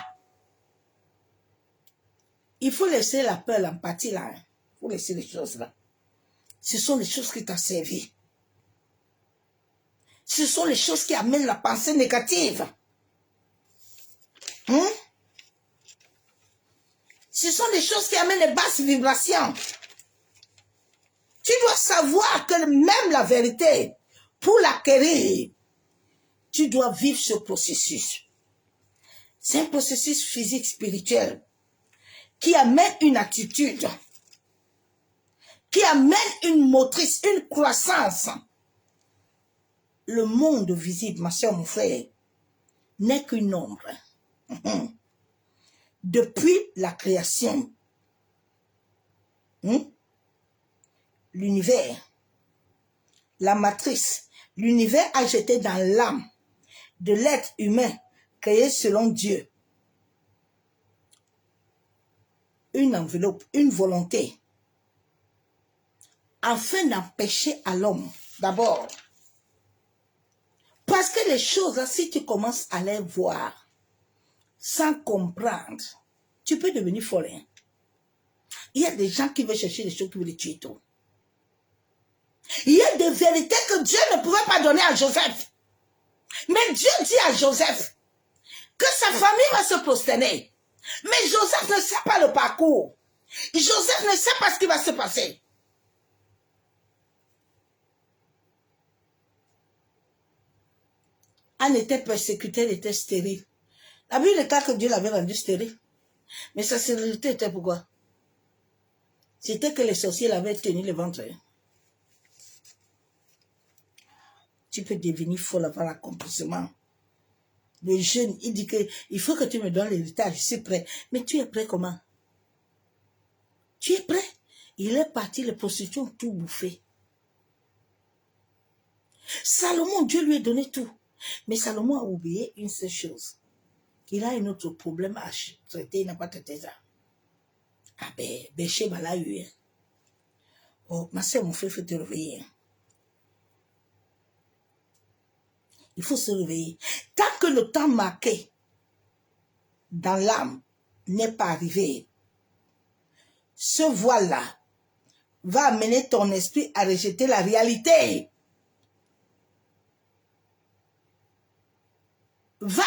Il faut laisser la peur, l'empathie là. Il faut laisser les choses là. Ce sont les choses qui t'ont servi. Ce sont les choses qui amènent la pensée négative. Ce sont des choses qui amènent les basses vibrations. Tu dois savoir que même la vérité, pour l'acquérir, tu dois vivre ce processus. C'est un processus physique, spirituel, qui amène une attitude, qui amène une motrice, une croissance. Le monde visible, ma soeur, mon frère, n'est qu'une ombre. Depuis la création, l'univers, la matrice, l'univers a jeté dans l'âme de l'être humain créé selon Dieu une enveloppe, une volonté, afin d'empêcher à l'homme, d'abord, parce que les choses, là, si tu commences à les voir, sans comprendre, tu peux devenir folle. Hein? Il y a des gens qui veulent chercher des choses qui veulent les tuer tout. Il y a des vérités que Dieu ne pouvait pas donner à Joseph. Mais Dieu dit à Joseph que sa famille va se prosterner. Mais Joseph ne sait pas le parcours. Joseph ne sait pas ce qui va se passer. Anne était persécutée, elle était stérile. La Bible déclare que Dieu l'avait rendue stérile. Mais sa stérilité était pourquoi? C'était que les sorciers l'avaient tenu le ventre. Tu peux devenir folle avant l'accomplissement. Le jeune, il dit que il faut que tu me donnes l'héritage, je suis prêt. Mais tu es prêt comment? Tu es prêt? Il est parti, les prostituées ont tout bouffé. Salomon, Dieu lui a donné tout. Mais Salomon a oublié une seule chose. Il a un autre problème à traiter, il n'a pas traité ça. Ah ben, Béché l'a eu. Oh, ma soeur, mon frère, il faut te réveiller. Il faut se réveiller. Tant que le temps marqué dans l'âme n'est pas arrivé, ce voile-là va amener ton esprit à rejeter la réalité. Va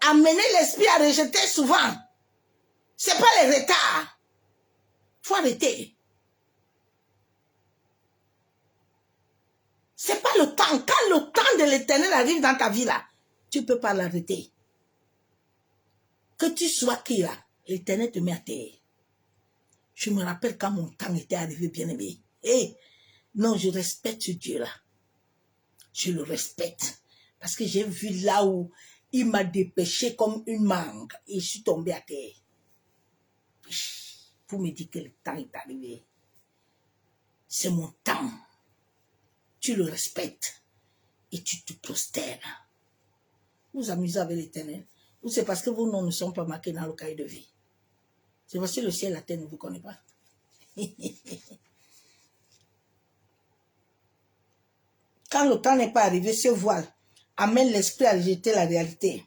amener l'esprit à rejeter souvent. C'est pas les retards. Faut arrêter. C'est pas le temps. Quand le temps de l'Éternel arrive dans ta vie là, tu peux pas l'arrêter. Que tu sois qui là, l'Éternel te met à terre. Je me rappelle quand mon temps était arrivé, bien-aimé. Et non, je respecte ce Dieu-là. Je le respecte. Parce que j'ai vu là où il m'a dépêché comme une mangue. Et je suis tombée à terre. Vous me dites que le temps est arrivé. C'est mon temps. Tu le respectes. Et tu te prostères. Vous amusez avec l'Éternel. Ou c'est parce que vos noms ne sont pas marqués dans le cahier de vie. C'est parce que le ciel et la terre ne vous connaissent pas. Quand le temps n'est pas arrivé, ce voile amène l'esprit à rejeter la réalité.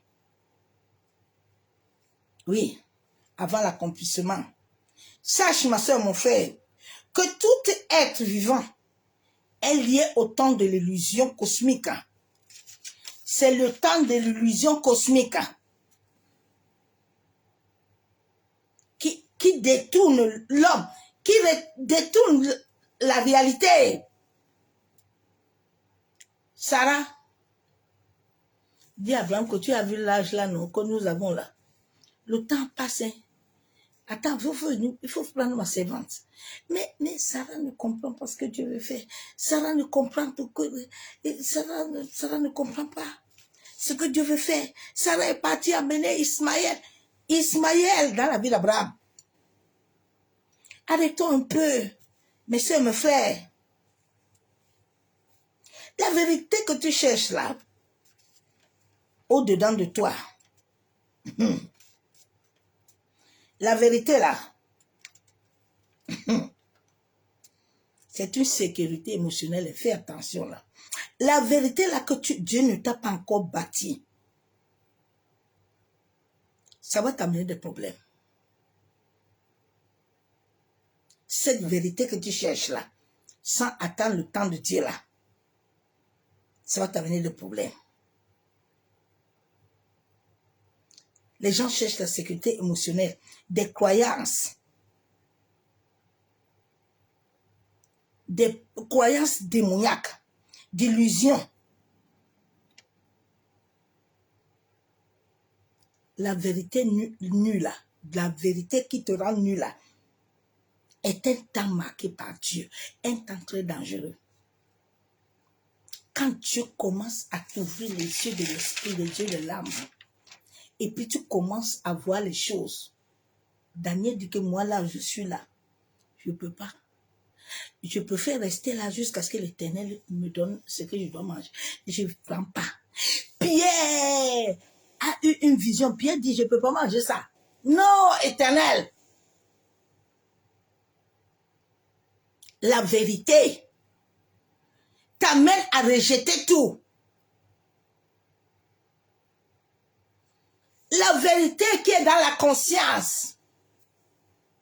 Oui, avant l'accomplissement. Sache, ma soeur, mon frère, que tout être vivant est lié au temps de l'illusion cosmique. C'est le temps de l'illusion cosmique qui détourne l'homme, qui détourne la réalité. Sarah, dis à Abraham que tu as vu l'âge là, non, que nous avons là. Le temps passe. Hein. Attends, il faut prendre ma servante. Mais Sarah ne comprend pas ce que Dieu veut faire. Sarah ne comprend pas Sarah ne comprend pas ce que Dieu veut faire. Sarah est partie amener Ismaël dans la vie d'Abraham. Arrêtons un peu, mes soeurs, mes frères. La vérité que tu cherches là, au-dedans de toi, la vérité là, c'est une sécurité émotionnelle. Fais attention là. La vérité là que Dieu ne t'a pas encore bâti, ça va t'amener des problèmes. Cette vérité que tu cherches là, sans attendre le temps de Dieu là, ça va t'amener des problèmes. Les gens cherchent la sécurité émotionnelle, des croyances démoniaques, d'illusions. La vérité nulle, la vérité qui te rend nulle, est un temps marqué par Dieu, un temps très dangereux. Quand Dieu commence à t'ouvrir les yeux de l'esprit, les yeux de l'âme, et puis tu commences à voir les choses. Daniel dit que moi là, je suis là. Je ne peux pas. Je préfère rester là jusqu'à ce que l'Éternel me donne ce que je dois manger. Je ne prends pas. Pierre a eu une vision. Pierre dit, je ne peux pas manger ça. Non, Éternel. La vérité t'amène à rejeter tout. La vérité qui est dans la conscience.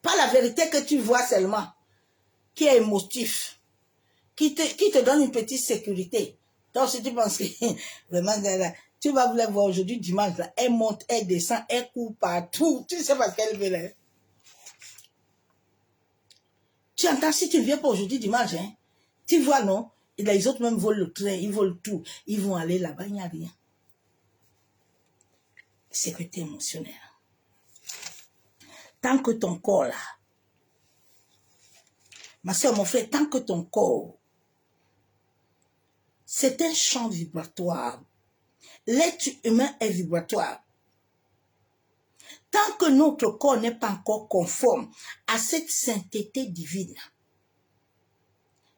Pas la vérité que tu vois seulement. Qui est émotif. Qui te donne une petite sécurité. Donc si tu penses que vraiment, tu vas vouloir voir aujourd'hui dimanche, là, elle monte, elle descend, elle court partout. Tu sais pas ce qu'elle veut là. Tu entends, si tu ne viens pas aujourd'hui dimanche, hein, tu vois, non? Et les autres même volent le train, ils volent tout. Ils vont aller là-bas, il n'y a rien. sécurité émotionnelle. Tant que ton corps là, ma soeur, mon frère, tant que ton corps, c'est un champ vibratoire. L'être humain est vibratoire. Tant que notre corps n'est pas encore conforme à cette sainteté divine,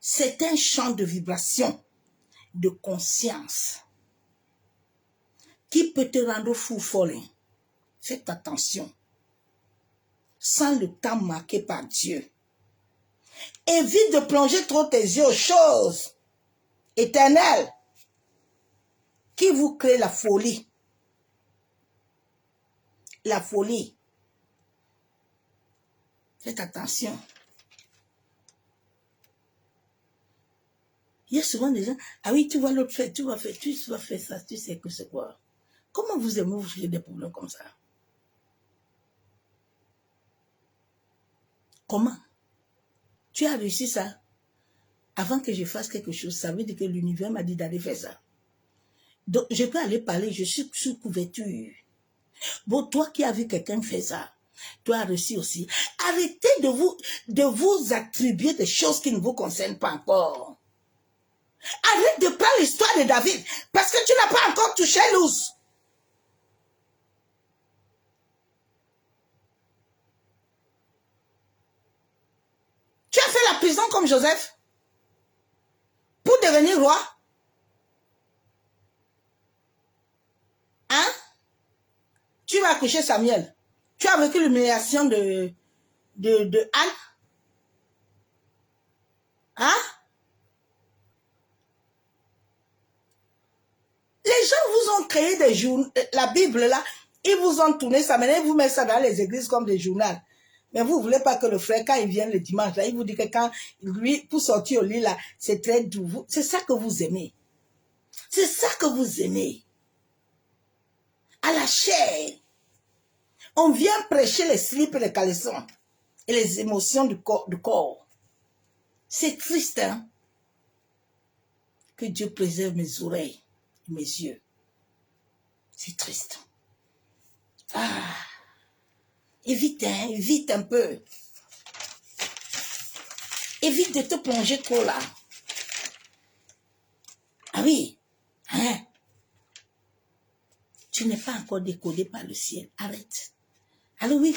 c'est un champ de vibration, de conscience, qui peut te rendre fou folle. Faites attention. Sans le temps marqué par Dieu. Évite de plonger trop tes yeux aux choses éternelles qui vous créent la folie. La folie. Faites attention. Il y a souvent des gens, ah oui, tu vois l'autre faire, tu vas faire ça, tu sais que c'est quoi. Comment vous aimez vous créer des problèmes comme ça? Comment? Tu as réussi ça? Avant que je fasse quelque chose, ça veut dire que l'univers m'a dit d'aller faire ça. Donc, je peux aller parler, je suis sous couverture. Bon, toi qui as vu quelqu'un faire ça, toi as réussi aussi. Arrêtez de vous attribuer des choses qui ne vous concernent pas encore. Arrête de prendre l'histoire de David, parce que tu n'as pas encore touché l'os. Tu as fait la prison comme Joseph pour devenir roi. Hein? Tu vas accoucher Samuel. Tu as vécu l'humiliation de Anne. Hein? Les gens vous ont créé des journaux. La Bible là, ils vous ont tourné ça. Maintenant, ils vous mettent ça dans les églises comme des journaux. Mais vous ne voulez pas que le frère, quand il vient le dimanche, là, il vous dit que quand lui, pour sortir au lit, là, c'est très doux. C'est ça que vous aimez. C'est ça que vous aimez. À la chair. On vient prêcher les slips et les caleçons et les émotions du corps. C'est triste, hein? Que Dieu préserve mes oreilles et mes yeux. C'est triste. Ah! Évite, hein? Évite un peu. Évite de te plonger trop là. Ah oui, hein? Tu n'es pas encore décodé par le ciel. Arrête. Alors oui,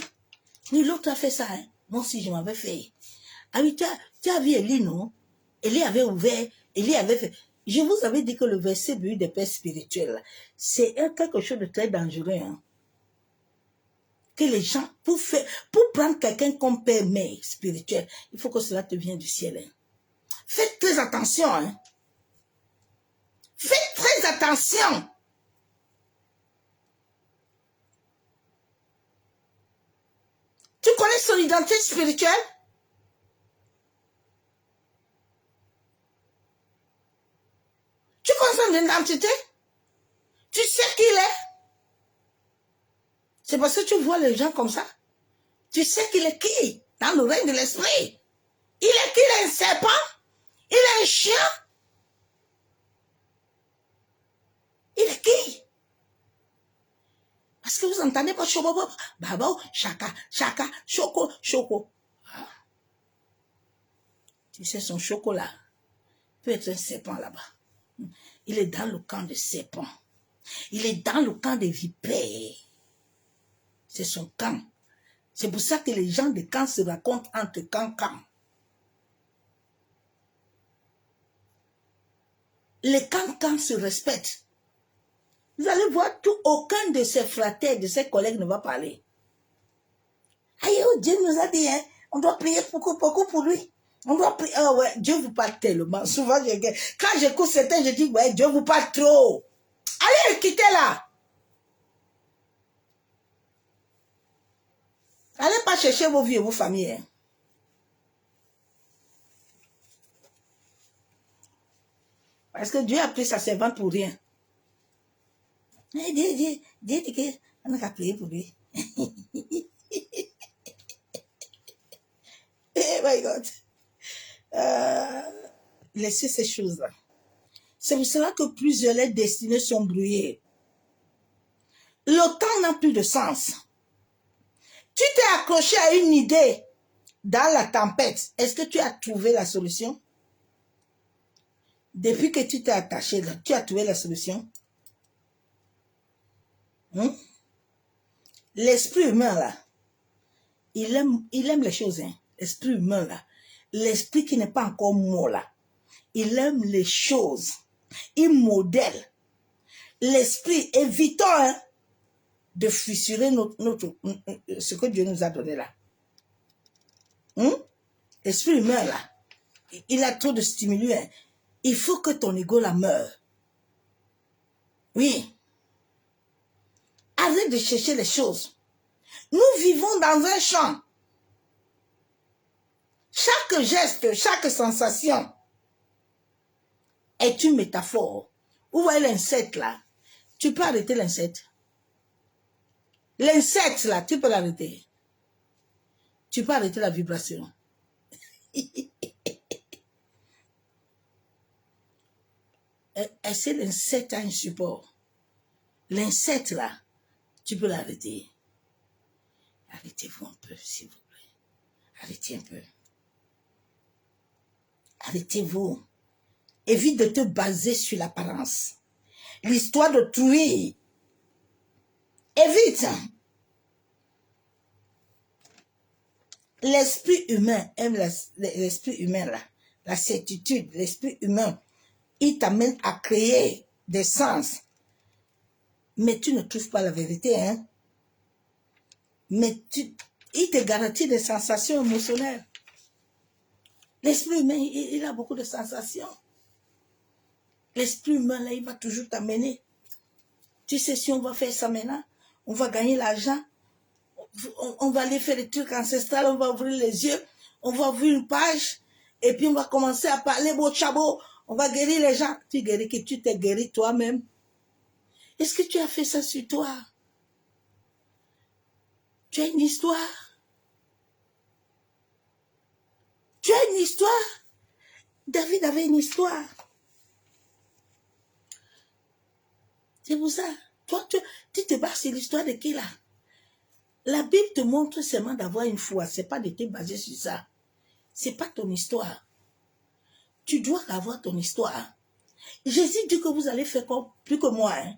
l'autre a fait ça. Hein? Moi aussi, je m'avais fait. Ah oui, tu as vu Élie, non? Élie avait ouvert, Élie avait fait. Je vous avais dit que le verset but des pères spirituels, c'est quelque chose de très dangereux. Hein? Que les gens, pour prendre quelqu'un comme père, mère spirituel, il faut que cela te vienne du ciel. Hein? Faites très attention. Hein? Faites très attention. Tu connais son identité spirituelle? Tu connais son identité? Tu sais qui il est? C'est parce que tu vois les gens comme ça. Tu sais qu'il est qui? Dans le règne de l'esprit. Il est qui? Il est un serpent? Il est un chien? Il est qui? Parce que vous entendez pas chobo, babo, chaka, chaka, choco, choco. Ah. Tu sais, son chocolat peut être un serpent là-bas. Il est dans le camp des serpents. Il est dans le camp des vipères. C'est son camp. C'est pour ça que les gens de camp se racontent entre camp. Les camp se respectent. Vous allez voir, aucun de ses fraternes, de ses collègues ne va parler. Aïe, oh, Dieu nous a dit, hein, on doit prier beaucoup pour lui. On doit prier. Oh ouais, Dieu vous parle tellement. Souvent, quand j'écoute certains, je dis, ouais, Dieu vous parle trop. Allez, quittez là. Allez pas chercher vos vies et vos familles. Hein. Parce que Dieu a pris sa servante pour rien. Dieu dit qu'on a prié pour lui. Oh my God. Laissez ces choses-là. C'est pour cela que plusieurs lettres destinées sont brouillées. Le temps n'a plus de sens. Tu t'es accroché à une idée dans la tempête. Est-ce que tu as trouvé la solution? Depuis que tu t'es attaché là, tu as trouvé la solution? L'esprit humain là, il aime les choses, hein. L'esprit humain là, l'esprit qui n'est pas encore mort là, il aime les choses, il modèle. L'esprit, évitons hein, de fissurer ce que Dieu nous a donné là. L'esprit humain là, il a trop de stimuli. Hein. Il faut que ton ego la meure. Oui. Arrête de chercher les choses. Nous vivons dans un champ. Chaque geste, chaque sensation est une métaphore. Vous voyez l'insecte là, tu peux arrêter l'insecte. L'insecte là, tu peux l'arrêter. Tu peux arrêter la vibration. Est-ce que l'insecte a un support? L'insecte là, tu peux l'arrêter. Arrêtez-vous un peu, s'il vous plaît. Arrêtez un peu. Arrêtez-vous. Évite de te baser sur l'apparence. L'histoire d'autrui. Évite. L'esprit humain aime l'esprit humain là. La certitude, l'esprit humain. Il t'amène à créer des sens. Mais tu ne trouves pas la vérité, hein. Mais il te garantit des sensations émotionnelles. L'esprit humain, il a beaucoup de sensations. L'esprit humain, là, il va toujours t'amener. Tu sais, si on va faire ça maintenant, on va gagner l'argent, on va aller faire des trucs ancestrales, on va ouvrir les yeux, on va ouvrir une page, et puis on va commencer à parler beau chabot, on va guérir les gens. Tu guéris que tu t'es guéri toi-même. Est-ce que tu as fait ça sur toi? Tu as une histoire. Tu as une histoire. David avait une histoire. C'est pour ça. Toi, tu te bases sur l'histoire de qui là? La Bible te montre seulement d'avoir une foi. Ce n'est pas de te baser sur ça. Ce n'est pas ton histoire. Tu dois avoir ton histoire. Jésus dit que vous allez faire plus que moi. Hein?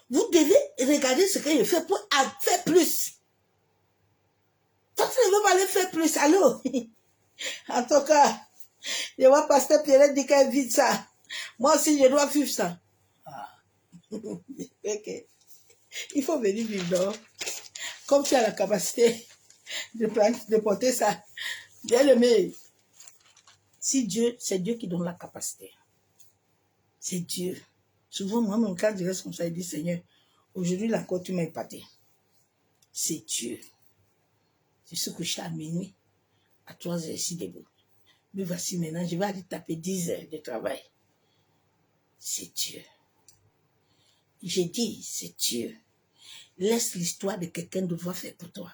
Vous devez regarder ce que je fais pour faire plus. Toi, tu ne veux pas aller faire plus. Allô? En tout cas, je vois Pasteur Pierrette dire qu'elle vit ça. Moi aussi, je dois vivre ça. Ah. Okay. Il faut venir vivre, non? Comme tu as la capacité de porter ça. Bien aimé. Si Dieu, c'est Dieu qui donne la capacité. C'est Dieu. Souvent, moi, mon cas, je reste comme ça, il dit, Seigneur, aujourd'hui, là encore, tu m'as épaté. C'est Dieu. Je suis couché à minuit, à 3 heures ici debout. Mais voici maintenant, je vais aller taper 10 heures de travail. C'est Dieu. J'ai dit, c'est Dieu. Laisse l'histoire de quelqu'un devoir faire pour toi.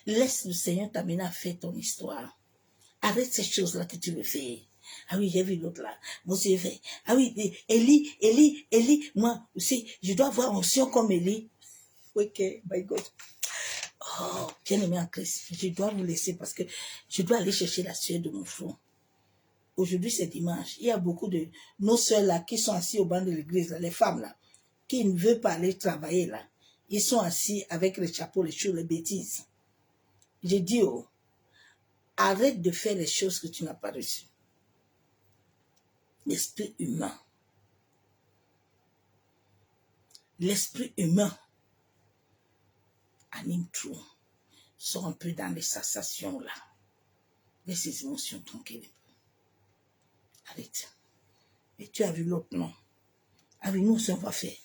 Laisse le Seigneur t'amener à faire ton histoire. Arrête ces choses-là que tu veux faire. Ah oui, j'ai vu l'autre là. Moi aussi, j'ai fait. Ah oui, Élie, moi aussi, je dois avoir onction comme Élie. Ok, my God. Oh, bien aimé en Christ, je dois vous laisser parce que je dois aller chercher la sueur de mon front. Aujourd'hui, c'est dimanche. Il y a beaucoup de nos soeurs là qui sont assis au banc de l'église, là, les femmes là, qui ne veulent pas aller travailler là. Ils sont assis avec les chapeaux, les choses, les bêtises. J'ai dit, oh, arrête de faire les choses que tu n'as pas reçues. L'esprit humain. L'esprit humain anime trop. Sors un peu dans les sensations là. Laisse ces émotions tranquilles. Arrête. Et tu as vu l'autre, non? Avec nous, on va faire.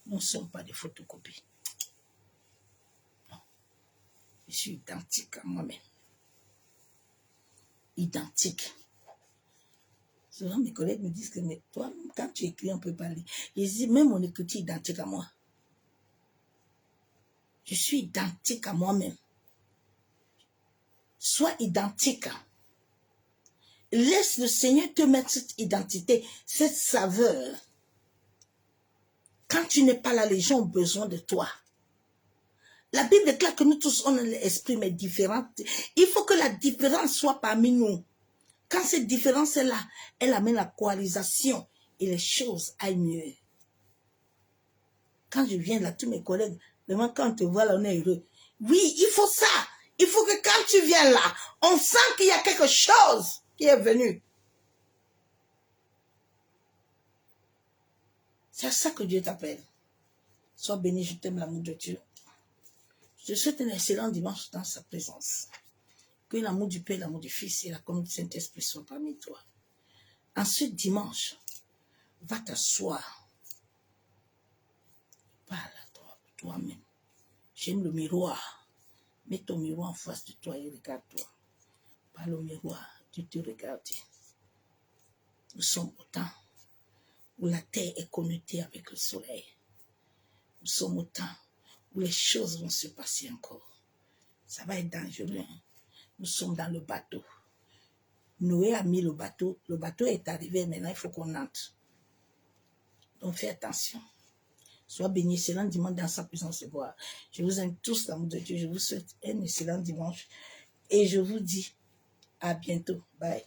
Nous ne sommes pas des photocopies. Non. Je suis identique à moi-même. Identique. Souvent, mes collègues me disent que mais toi, quand tu écris, on ne peut pas lire. Je dis, même mon écriture est identique à moi. Je suis identique à moi-même. Sois identique. Laisse le Seigneur te mettre cette identité, cette saveur. Quand tu n'es pas là, les gens ont besoin de toi. La Bible déclare que nous tous, on a l'esprit, mais différent. Il faut que la différence soit parmi nous. Quand cette différence est là, elle amène la coalisation et les choses aillent mieux. Quand je viens là, tous mes collègues, vraiment quand on te voit là, on est heureux. Oui, il faut ça. Il faut que quand tu viens là, on sent qu'il y a quelque chose qui est venu. C'est à ça que Dieu t'appelle. Sois béni, je t'aime, l'amour de Dieu. Je te souhaite un excellent dimanche dans sa présence. Que l'amour du Père, l'amour du Fils et la communion du Saint-Esprit soient parmi toi. Ensuite, dimanche, va t'asseoir. Parle à toi-même. J'aime le miroir. Mets ton miroir en face de toi et regarde-toi. Parle au miroir, tu te regardes. Nous sommes au temps où la terre est connectée avec le soleil. Nous sommes au temps où les choses vont se passer encore. Ça va être dangereux. Hein? Nous sommes dans le bateau. Noé a mis le bateau est arrivé, maintenant il faut qu'on entre. Donc fais attention. Sois béni, excellent dimanche dans sa présence et voir. Je vous aime tous, l'amour de Dieu. Je vous souhaite un excellent dimanche. Et je vous dis à bientôt. Bye.